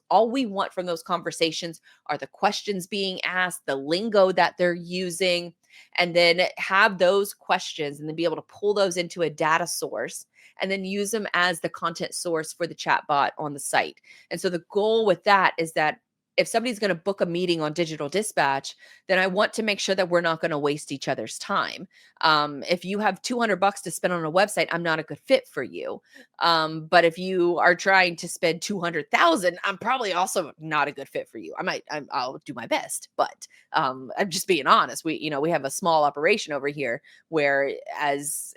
all we want from those conversations are the questions being asked, the lingo that they're using, and then have those questions and then be able to pull those into a data source and then use them as the content source for the chatbot on the site. And so the goal with that is that if somebody's going to book a meeting on digital dispatch, then I want to make sure that we're not going to waste each other's time. If you have $200 to spend on a website, I'm not a good fit for you. But if you are trying to spend 200,000, I'm probably also not a good fit for you. I'll do my best, but I'm just being honest. We have a small operation over here where, as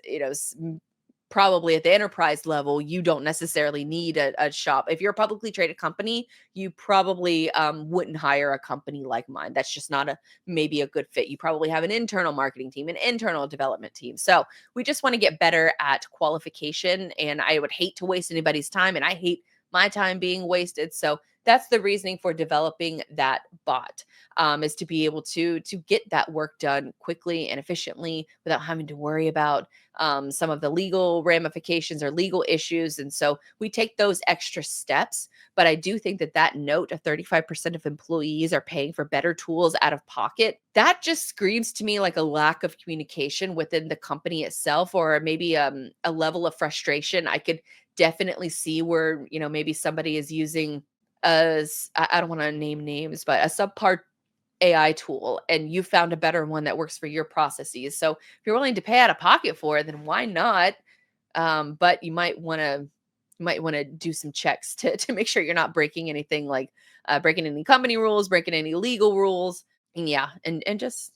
probably at the enterprise level, you don't necessarily need a shop. If you're a publicly traded company, you probably wouldn't hire a company like mine. That's just not maybe a good fit. You probably have an internal marketing team, an internal development team. So we just want to get better at qualification. And I would hate to waste anybody's time, and I hate my time being wasted. So that's the reasoning for developing that bot, is to be able to get that work done quickly and efficiently without having to worry about some of the legal ramifications or legal issues. And so we take those extra steps. But I do think that note of 35% of employees are paying for better tools out of pocket, that just screams to me like a lack of communication within the company itself, or maybe a level of frustration. I could definitely see where, maybe somebody is using I don't want to name names, but a subpar AI tool, and you found a better one that works for your processes. So if you're willing to pay out of pocket for it, then why not? But you might want to do some checks to make sure you're not breaking anything, like breaking any company rules, breaking any legal rules. And yeah, and just,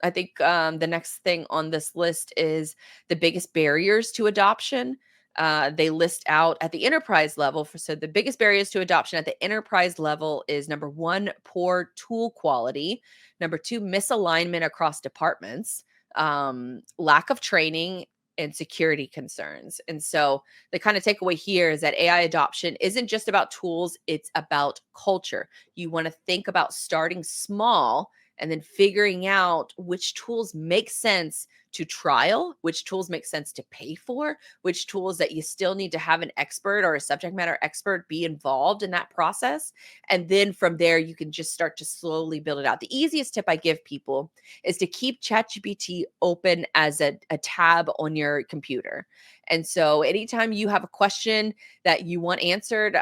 I think the next thing on this list is the biggest barriers to adoption. They list out at the enterprise level. So the biggest barriers to adoption at the enterprise level is number one, poor tool quality. Number two, misalignment across departments, lack of training, and security concerns. And so the kind of takeaway here is that AI adoption isn't just about tools, it's about culture. You want to think about starting small and then figuring out which tools make sense to trial, which tools make sense to pay for, which tools that you still need to have an expert or a subject matter expert be involved in that process. And then from there, you can just start to slowly build it out. The easiest tip I give people is to keep ChatGPT open as a tab on your computer. And so anytime you have a question that you want answered,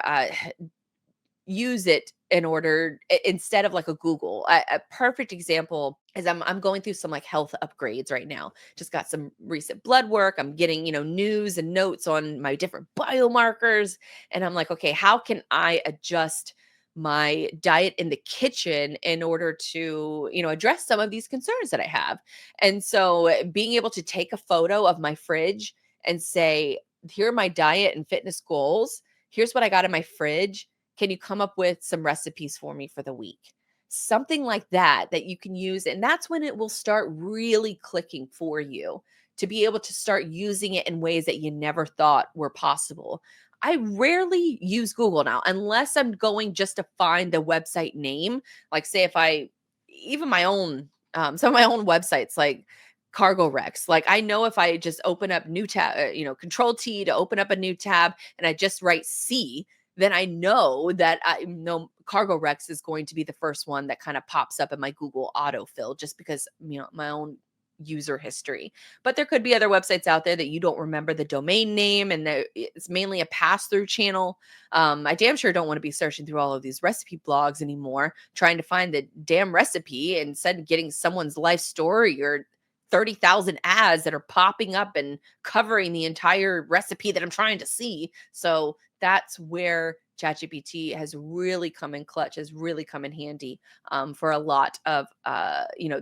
use it in order instead of like a Google. A perfect example is I'm going through some like health upgrades right now. Just got some recent blood work. I'm getting, news and notes on my different biomarkers, and I'm like, okay, how can I adjust my diet in the kitchen in order to, address some of these concerns that I have? And so being able to take a photo of my fridge and say, here are my diet and fitness goals. Here's what I got in my fridge. Can you come up with some recipes for me for the week? Something like that you can use. And that's when it will start really clicking for you. to be able to start using it in ways that you never thought were possible. I rarely use Google now unless I'm going just to find the website name. Like, say, if I, even my own, some of my own websites, like Cargo Rex, like I know if I just open up new tab, Control T to open up a new tab and I just write C, then I know that I know Cargo Rex is going to be the first one that kind of pops up in my Google autofill just because, my own user history. But there could be other websites out there that you don't remember the domain name and it's mainly a pass through channel. I damn sure don't want to be searching through all of these recipe blogs anymore, trying to find the damn recipe instead of getting someone's life story or 30,000 ads that are popping up and covering the entire recipe that I'm trying to see. So that's where ChatGPT has really come in clutch, has really come in handy for a lot of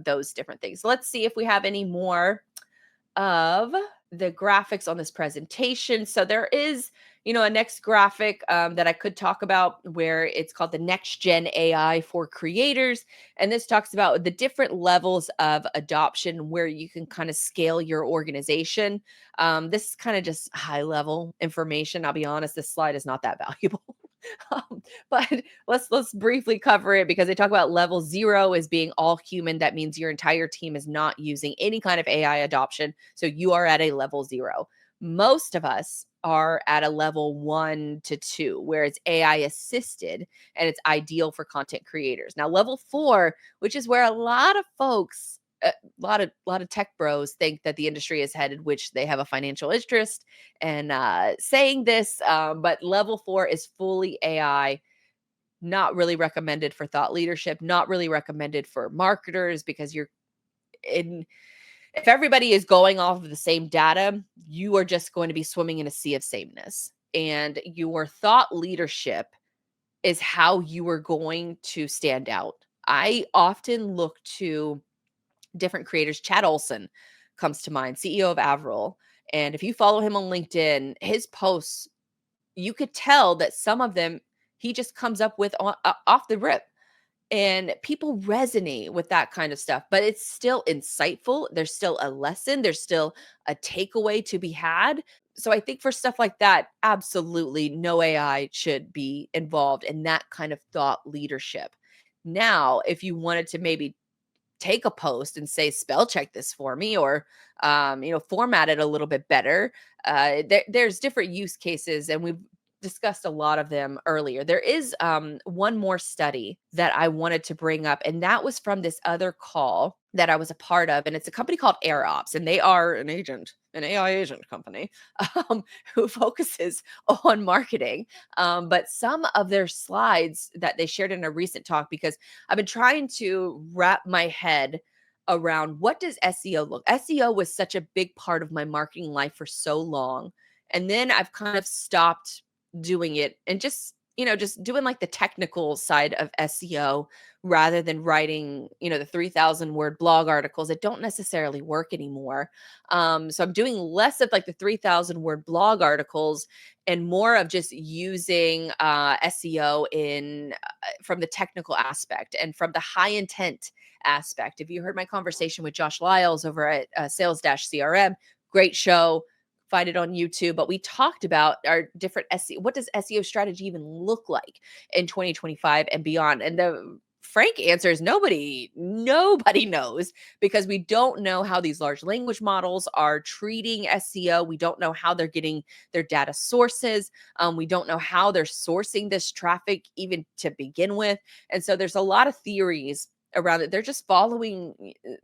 those different things. Let's see if we have any more of the graphics on this presentation. So there is, a next graphic that I could talk about where it's called the Next Gen AI for Creators. And this talks about the different levels of adoption where you can kind of scale your organization. This is kind of just high level information. I'll be honest, this slide is not that valuable. But let's briefly cover it because they talk about level 0 as being all human. That means your entire team is not using any kind of AI adoption. So you are at a level 0. Most of us are at a level 1 to 2, where it's AI assisted and it's ideal for content creators. Now, level 4, which is where a lot of folks, a lot of tech bros think that the industry is headed, which they have a financial interest and saying this, but level 4 is fully AI, not really recommended for thought leadership, not really recommended for marketers because you're in. If everybody is going off of the same data, you are just going to be swimming in a sea of sameness. And your thought leadership is how you are going to stand out. I often look to different creators. Chad Olson comes to mind, CEO of Avril. And if you follow him on LinkedIn, his posts, you could tell that some of them he just comes up with off the rip. And people resonate with that kind of stuff, but it's still insightful. There's still a lesson, there's still a takeaway to be had. So I think for stuff like that, absolutely no AI should be involved in that kind of thought leadership. Now, if you wanted to maybe take a post and say spell check this for me or format it a little bit better, there's different use cases and we've discussed a lot of them earlier. There is one more study that I wanted to bring up, and that was from this other call that I was a part of, and it's a company called AirOps, and they are an AI agent company who focuses on marketing. But some of their slides that they shared in a recent talk, because I've been trying to wrap my head around what does SEO look. SEO was such a big part of my marketing life for so long, and then I've kind of stopped doing it and just doing like the technical side of SEO rather than writing, the 3,000 word blog articles that don't necessarily work anymore. So I'm doing less of like the 3,000 word blog articles and more of just using SEO in from the technical aspect and from the high intent aspect. If you heard my conversation with Josh Lyles over at Sales CRM, great show, find it on YouTube, but we talked about our different SEO. What does SEO strategy even look like in 2025 and beyond? And the frank answer is nobody knows because we don't know how these large language models are treating SEO. We don't know how they're getting their data sources. We don't know how they're sourcing this traffic even to begin with. And so there's a lot of theories around it. They're just following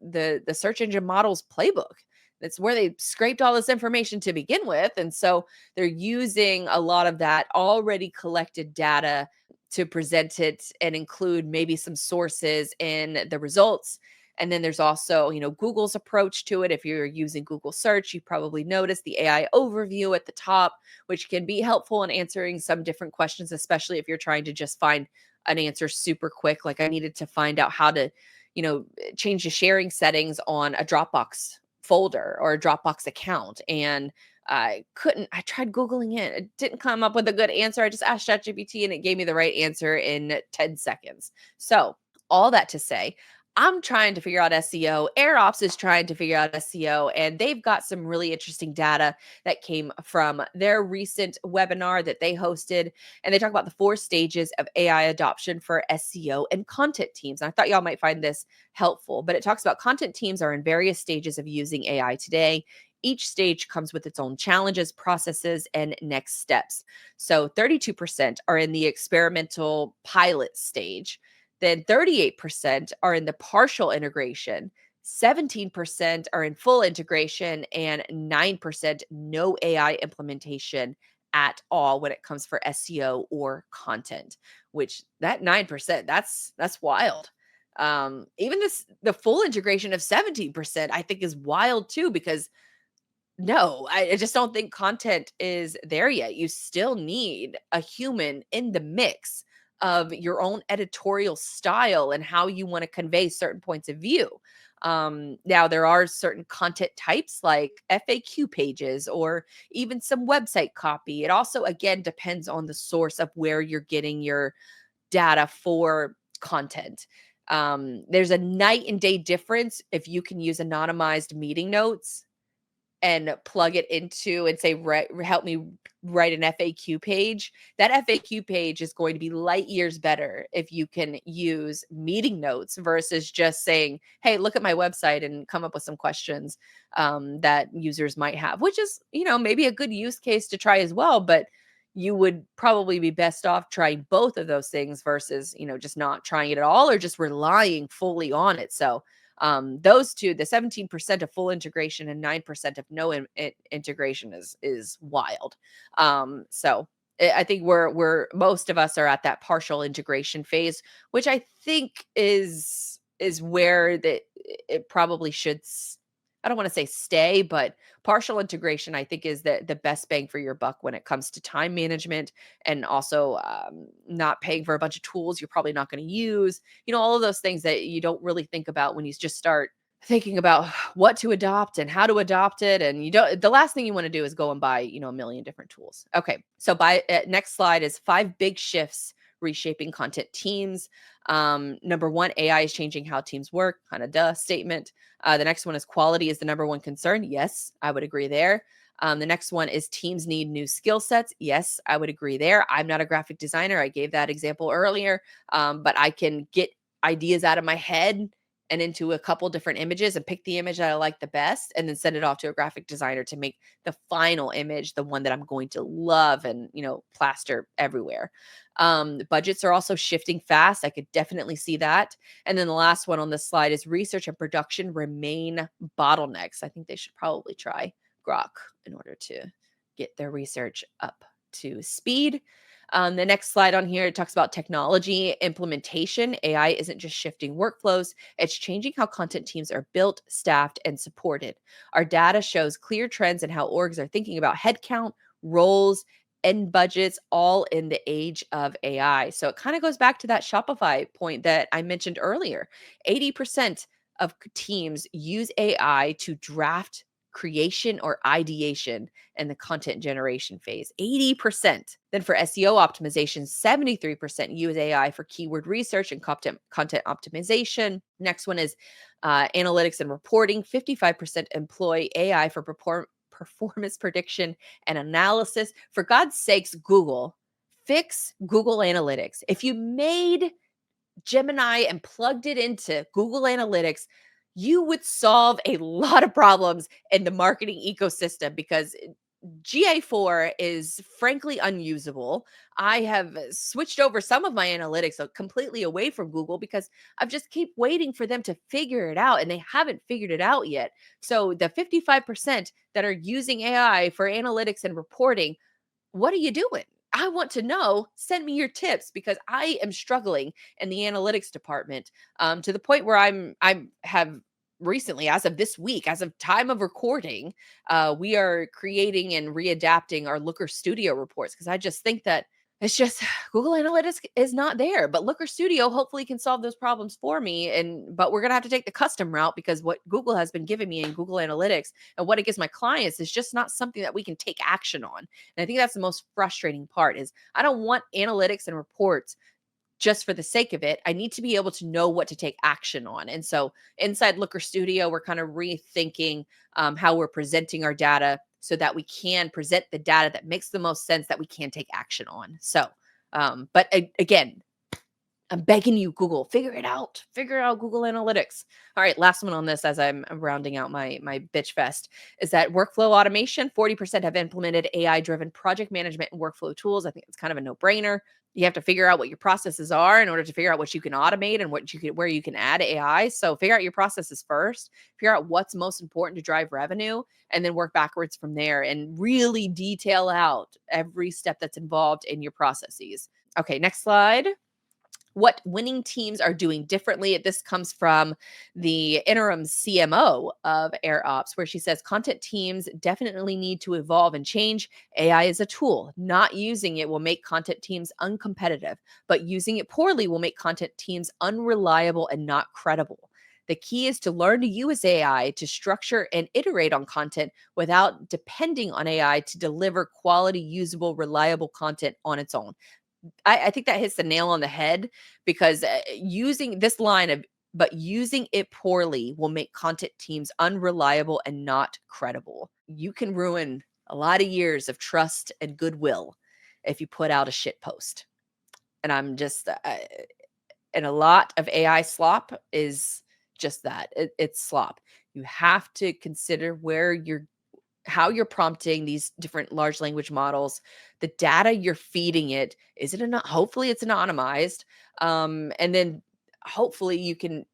the search engine model's playbook. That's where they scraped all this information to begin with. And so they're using a lot of that already collected data to present it and include maybe some sources in the results. And then there's also, Google's approach to it. If you're using Google search, you probably noticed the AI overview at the top, which can be helpful in answering some different questions, especially if you're trying to just find an answer super quick. Like I needed to find out how to, change the sharing settings on a Dropbox folder or a Dropbox account. And I tried Googling it. It didn't come up with a good answer. I just asked ChatGPT and it gave me the right answer in 10 seconds. So all that to say, I'm trying to figure out SEO. AirOps is trying to figure out SEO, and they've got some really interesting data that came from their recent webinar that they hosted. And they talk about the 4 stages of AI adoption for SEO and content teams. And I thought y'all might find this helpful, but it talks about content teams are in various stages of using AI today. Each stage comes with its own challenges, processes, and next steps. So 32% are in the experimental pilot stage, then 38% are in the partial integration, 17% are in full integration, and 9% no AI implementation at all when it comes for SEO or content, which that 9%, that's wild. Even the full integration of 17% I think is wild too, because no, I just don't think content is there yet. You still need a human in the mix of your own editorial style and how you want to convey certain points of view. Now, there are certain content types like FAQ pages or even some website copy. It also, again, depends on the source of where you're getting your data for content. There's a night and day difference if you can use anonymized meeting notes and plug it into and say, help me write an FAQ page. That FAQ page is going to be light years better if you can use meeting notes versus just saying, hey, look at my website and come up with some questions that users might have, which is, maybe a good use case to try as well. But you would probably be best off trying both of those things versus, just not trying it at all or just relying fully on it. So, those two, the 17% of full integration and 9% of no integration is wild. So I think we're most of us are at that partial integration phase, which I think is where it probably should I don't want to say stay, but partial integration I think is the best bang for your buck when it comes to time management and also not paying for a bunch of tools you're probably not going to use. All of those things that you don't really think about when you just start thinking about what to adopt and how to adopt it. And the last thing you want to do is go and buy, a million different tools. Okay. So next slide is 5 big shifts reshaping content teams. Number one, AI is changing how teams work, kind of duh statement. The next one is quality is the number one concern. Yes, I would agree there. The next one is teams need new skill sets. Yes, I would agree there. I'm not a graphic designer. I gave that example earlier, but I can get ideas out of my head and into a couple different images and pick the image that I like the best and then send it off to a graphic designer to make the final image the one that I'm going to love and, plaster everywhere. Budgets are also shifting fast. I could definitely see that. And then the last one on this slide is research and production remain bottlenecks. I think they should probably try Grok in order to get their research up to speed. The next slide on here, it talks about technology implementation. AI isn't just shifting workflows, it's changing how content teams are built, staffed, and supported. Our data shows clear trends in how orgs are thinking about headcount, roles, and budgets all in the age of AI. So it kind of goes back to that Shopify point that I mentioned earlier. 80% of teams use AI to draft creation or ideation in the content generation phase. 80%. Then for SEO optimization, 73% use AI for keyword research and content optimization. Next one is analytics and reporting. 55% employ AI for performance prediction and analysis. For God's sakes, Google, fix Google Analytics. If you made Gemini and plugged it into Google Analytics, you would solve a lot of problems in the marketing ecosystem because GA4 is frankly unusable. I have switched over some of my analytics completely away from Google because I've just keep waiting for them to figure it out and they haven't figured it out yet. So the 55% that are using AI for analytics and reporting, what are you doing? I want to know. Send me your tips because I am struggling in the analytics department to the point where I have recently, as of this week, as of time of recording, we are creating and readapting our Looker Studio reports because I just think that it's just Google Analytics is not there, but Looker Studio hopefully can solve those problems for me. But we're gonna have to take the custom route because what Google has been giving me in Google Analytics and what it gives my clients is just not something that we can take action on. And I think that's the most frustrating part is I don't want analytics and reports just for the sake of it. I need to be able to know what to take action on. And so inside Looker Studio, we're kind of rethinking how we're presenting our data so that we can present the data that makes the most sense that we can take action on. So, again, I'm begging you, Google, figure it out. Figure out Google Analytics. All right, last one on this as I'm rounding out my bitch fest is that workflow automation. 40% have implemented AI-driven project management and workflow tools. I think it's kind of a no-brainer. You have to figure out what your processes are in order to figure out what you can automate and where you can add AI. So figure out your processes first. Figure out what's most important to drive revenue, and then work backwards from there and really detail out every step that's involved in your processes. Okay, next slide. What winning teams are doing differently. This comes from the interim CMO of AirOps, where she says content teams definitely need to evolve and change. AI is a tool. Not using it will make content teams uncompetitive, but using it poorly will make content teams unreliable and not credible. The key is to learn to use AI to structure and iterate on content without depending on AI to deliver quality, usable, reliable content on its own. I think that hits the nail on the head because using this line of, but using it poorly will make content teams unreliable and not credible. You can ruin a lot of years of trust and goodwill if you put out a shit post. And I'm just, and a lot of AI slop is just that. It's slop. You have to consider how you're prompting these different large language models, the data you're feeding it, is it hopefully it's anonymized. And then hopefully you can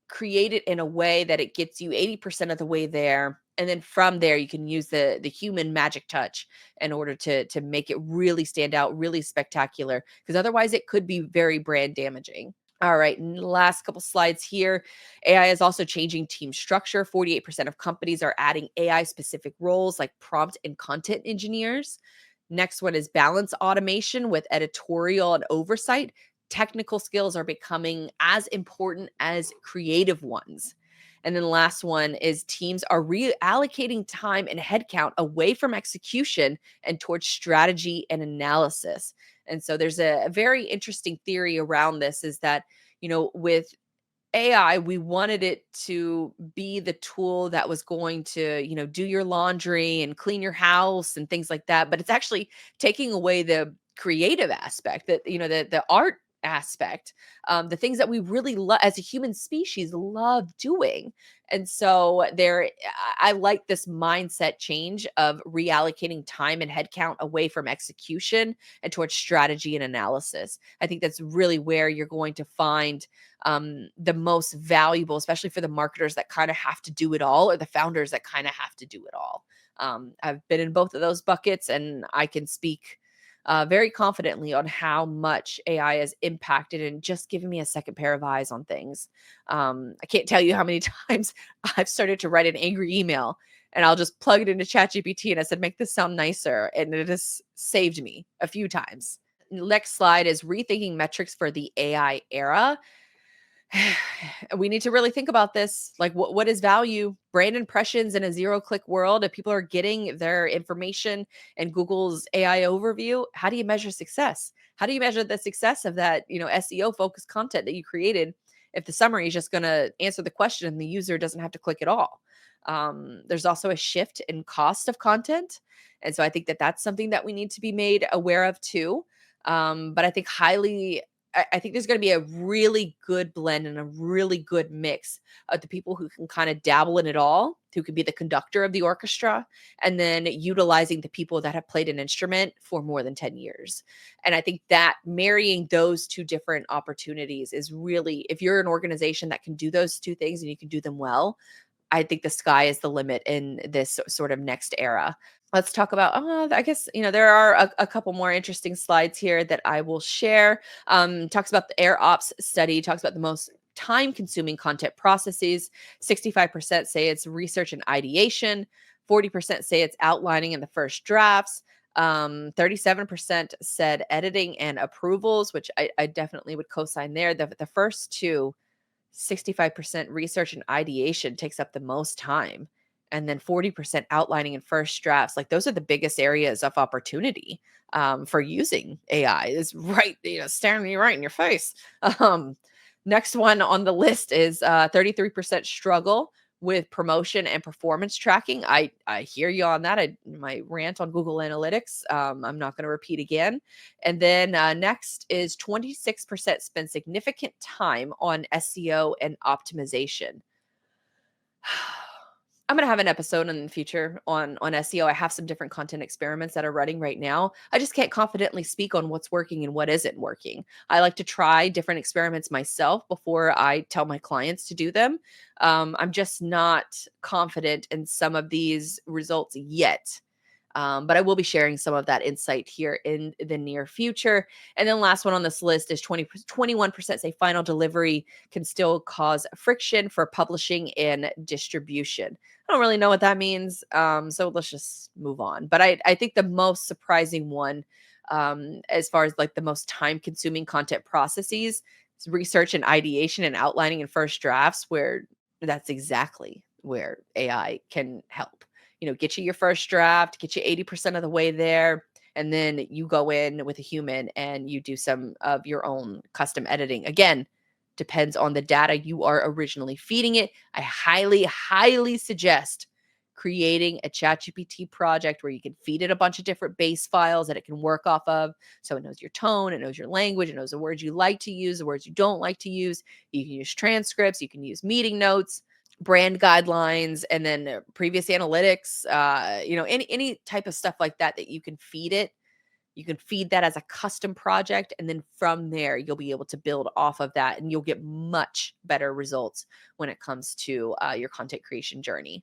create it in a way that it gets you 80% of the way there. And then from there, you can use the human magic touch in order to make it really stand out, really spectacular, because otherwise it could be very brand damaging. All right, and last couple slides here. AI is also changing team structure. 48% of companies are adding AI specific roles like prompt and content engineers. Next one is balance automation with editorial and oversight. Technical skills are becoming as important as creative ones. And then the last one is teams are reallocating time and headcount away from execution and towards strategy and analysis. And so there's a very interesting theory around this is that, with AI, we wanted it to be the tool that was going to, do your laundry and clean your house and things like that. But it's actually taking away the creative aspect, that, the art aspect, the things that we really love as a human species love doing. And so I like this mindset change of reallocating time and headcount away from execution and towards strategy and analysis. I think that's really where you're going to find the most valuable, especially for the marketers that kind of have to do it all, or the founders that kind of have to do it all. I've been in both of those buckets, and I can speak very confidently on how much AI has impacted and just given me a second pair of eyes on things. I can't tell you how many times I've started to write an angry email and I'll just plug it into ChatGPT and I said, make this sound nicer. And it has saved me a few times. Next slide is rethinking metrics for the AI era. We need to really think about this. Like, what is value? Brand impressions in a zero-click world. If people are getting their information in Google's AI overview, how do you measure success? How do you measure the success of that, SEO focused content that you created if the summary is just going to answer the question and the user doesn't have to click at all? There's also a shift in cost of content. And so I think that that's something that we need to be made aware of too. But I think I think there's going to be a really good blend and a really good mix of the people who can kind of dabble in it all, who can be the conductor of the orchestra, and then utilizing the people that have played an instrument for more than 10 years. And I think that marrying those two different opportunities is really, if you're an organization that can do those two things and you can do them well, I think the sky is the limit in this sort of next era. Let's talk about, I guess, there are a couple more interesting slides here that I will share. Talks about the AirOps study, talks about the most time consuming content processes. 65% say it's research and ideation. 40% say it's outlining in the first drafts. 37% said editing and approvals, which I definitely would co-sign there. The first two, 65% research and ideation takes up the most time. and then 40% outlining and first drafts. Like those are the biggest areas of opportunity for using AI. Is right, staring you right in your face. Um, Next one on the list is 33% struggle with promotion and performance tracking. I hear you on that. My rant on Google Analytics. I'm not going to repeat again. And then next is 26% spend significant time on SEO and optimization. I'm gonna have an episode in the future on SEO. I have some different content experiments that are running right now. I just can't confidently speak on what's working and what isn't working. I like to try different experiments myself before I tell my clients to do them. I'm just not confident in some of these results yet. But I will be sharing some of that insight here in the near future. And then last one on this list is 21% say final delivery can still cause friction for publishing and distribution. I don't really know what that means. So let's just move on. But I think the most surprising one, as far as like the most time consuming content processes, is research and ideation and outlining and first drafts, where that's exactly where AI can help. Get you your first draft, get you 80% of the way there, and then you go in with a human and you do some of your own custom editing. Again, depends on the data you are originally feeding it. I highly, highly suggest creating a ChatGPT project where you can feed it a bunch of different base files that it can work off of. So it knows your tone, it knows your language, it knows the words you like to use, the words you don't like to use. You can use transcripts, you can use meeting notes, brand guidelines, and then previous analytics, any type of stuff like that that you can feed it. You can feed that as a custom project, and then from there you'll be able to build off of that, and you'll get much better results when it comes to your content creation journey.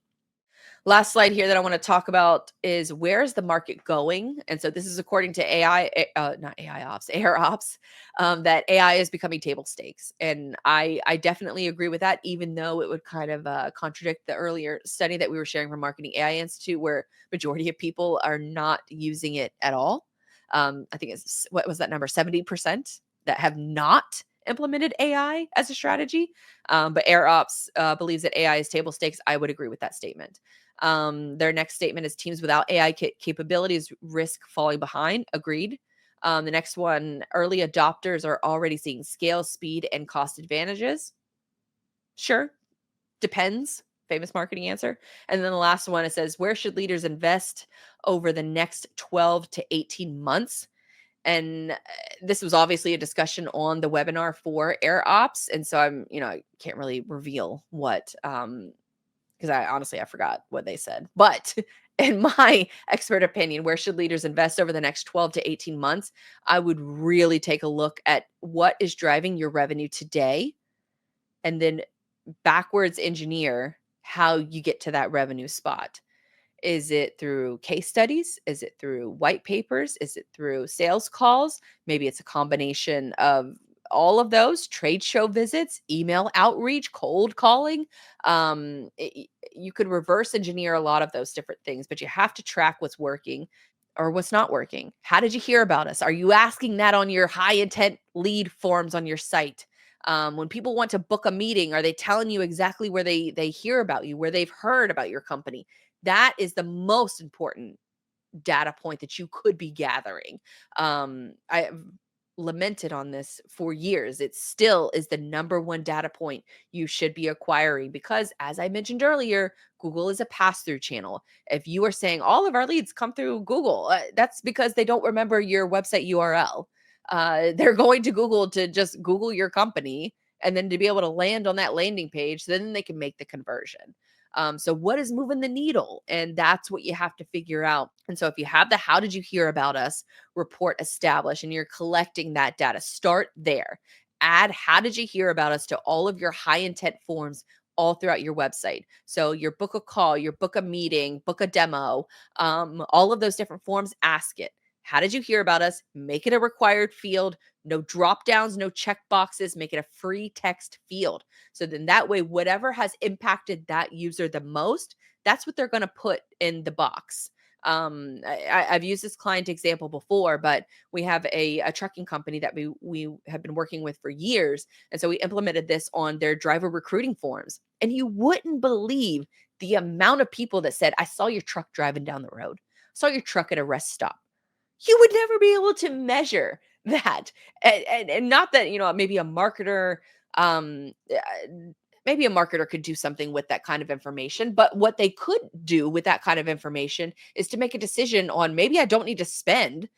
Last slide here that I want to talk about is where is the market going? And so this is according to not AI ops, AirOps, that AI is becoming table stakes. And I definitely agree with that, even though it would kind of contradict the earlier study that we were sharing from Marketing AI Institute, where majority of people are not using it at all. I think what was that number? 70% that have not implemented AI as a strategy. But AirOps believes that AI is table stakes. I would agree with that statement. Their next statement is teams without AI capabilities risk falling behind. Agreed. The next one, early adopters are already seeing scale, speed, and cost advantages. Sure. Depends. Famous marketing answer. And then the last one, it says, where should leaders invest over the next 12 to 18 months? And this was obviously a discussion on the webinar for AirOps. And so I can't really reveal what because I forgot what they said. But in my expert opinion, where should leaders invest over the next 12 to 18 months? I would really take a look at what is driving your revenue today, and then backwards engineer how you get to that revenue spot. Is it through case studies? Is it through white papers? Is it through sales calls? Maybe it's a combination of all of those: trade show visits, email outreach, cold calling. You could reverse engineer a lot of those different things, but you have to track what's working or what's not working. How did you hear about us? Are you asking that on your high intent lead forms on your site? When people want to book a meeting, are they telling you exactly where they hear about you, where they've heard about your company? That is the most important data point that you could be gathering. I have lamented on this for years. It still is the number one data point you should be acquiring because, as I mentioned earlier, Google is a pass through channel. If you are saying all of our leads come through Google, that's because they don't remember your website URL. They're going to Google to just Google your company and then to be able to land on that landing page, then they can make the conversion. So what is moving the needle? And that's what you have to figure out. And so if you have the how did you hear about us report established and you're collecting that data, start there. Add how did you hear about us to all of your high intent forms all throughout your website. So your book a call, your book a meeting, book a demo, all of those different forms, ask it. How did you hear about us? Make it a required field. No drop downs, no check boxes. Make it a free text field. So then that way, whatever has impacted that user the most, that's what they're going to put in the box. I've used this client example before, but we have a trucking company that we have been working with for years, and so we implemented this on their driver recruiting forms. And you wouldn't believe the amount of people that said, "I saw your truck driving down the road. Saw your truck at a rest stop." You would never be able to measure that. And not that, maybe a marketer, maybe a marketer could do something with that kind of information, but what they could do with that kind of information is to make a decision on, maybe I don't need to spend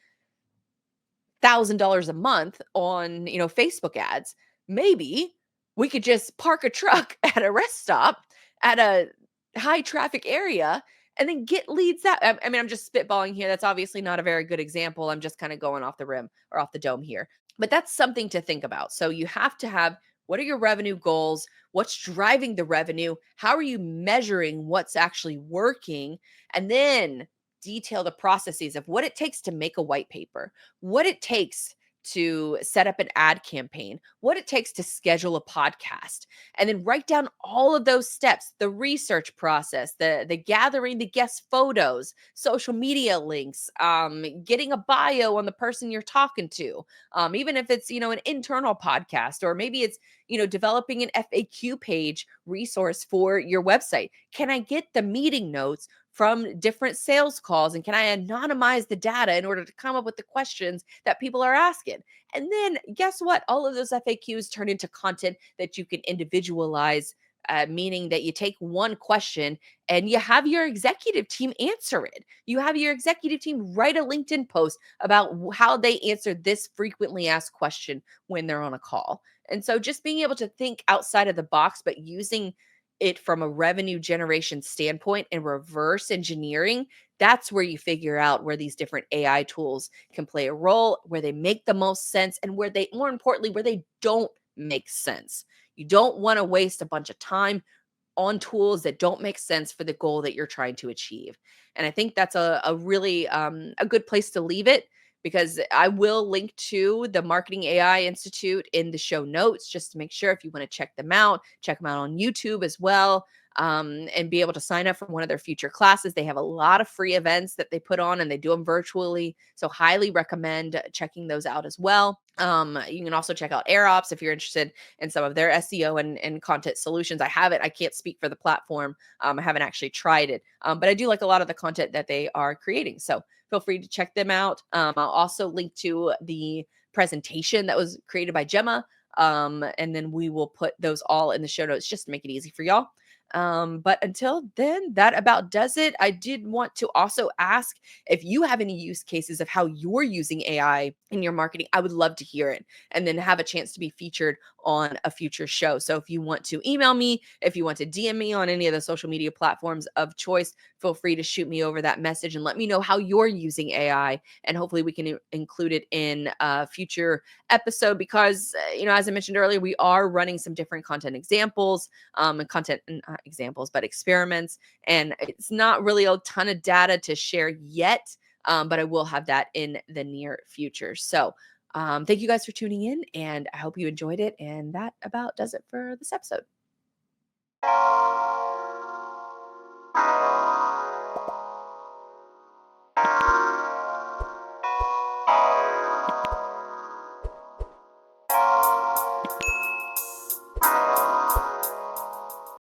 $1,000 a month on, Facebook ads. Maybe we could just park a truck at a rest stop at a high traffic area and then get leads that. I mean, I'm just spitballing here. That's obviously not a very good example. I'm just kind of going off the rim or off the dome here. But that's something to think about. So you have to have, what are your revenue goals? What's driving the revenue? How are you measuring what's actually working? And then detail the processes of what it takes to make a white paper, what it takes to set up an ad campaign, what it takes to schedule a podcast, and then write down all of those steps, the research process, the gathering the guest photos, social media links, getting a bio on the person you're talking to, even if it's, an internal podcast, or maybe it's, developing an FAQ page resource for your website. Can I get the meeting notes from different sales calls, and can I anonymize the data in order to come up with the questions that people are asking? And then guess what? All of those FAQs turn into content that you can individualize, meaning that you take one question and you have your executive team answer it. You have your executive team write a LinkedIn post about how they answered this frequently asked question when they're on a call. And so just being able to think outside of the box, but using it from a revenue generation standpoint and reverse engineering, that's where you figure out where these different AI tools can play a role, where they make the most sense, and where they, more importantly, where they don't make sense. You don't want to waste a bunch of time on tools that don't make sense for the goal that you're trying to achieve. And I think that's a really a good place to leave it, because I will link to the Marketing AI Institute in the show notes, just to make sure, if you want to check them out on YouTube as well. And be able to sign up for one of their future classes. They have a lot of free events that they put on, and they do them virtually. So highly recommend checking those out as well. You can also check out AirOps if you're interested in some of their SEO and content solutions. I can't speak for the platform. I haven't actually tried it, but I do like a lot of the content that they are creating. So feel free to check them out. I'll also link to the presentation that was created by Gemma. And then we will put those all in the show notes just to make it easy for y'all. But until then, that about does it. I did want to also ask if you have any use cases of how you're using AI in your marketing. I would love to hear it, and then have a chance to be featured on a future show. So if you want to email me, if you want to DM me on any of the social media platforms of choice, feel free to shoot me over that message and let me know how you're using AI. And hopefully we can include it in a future episode, because, as I mentioned earlier, we are running some different content examples, and content and examples, but experiments. And it's not really a ton of data to share yet, but I will have that in the near future. So thank you guys for tuning in, and I hope you enjoyed it. And that about does it for this episode.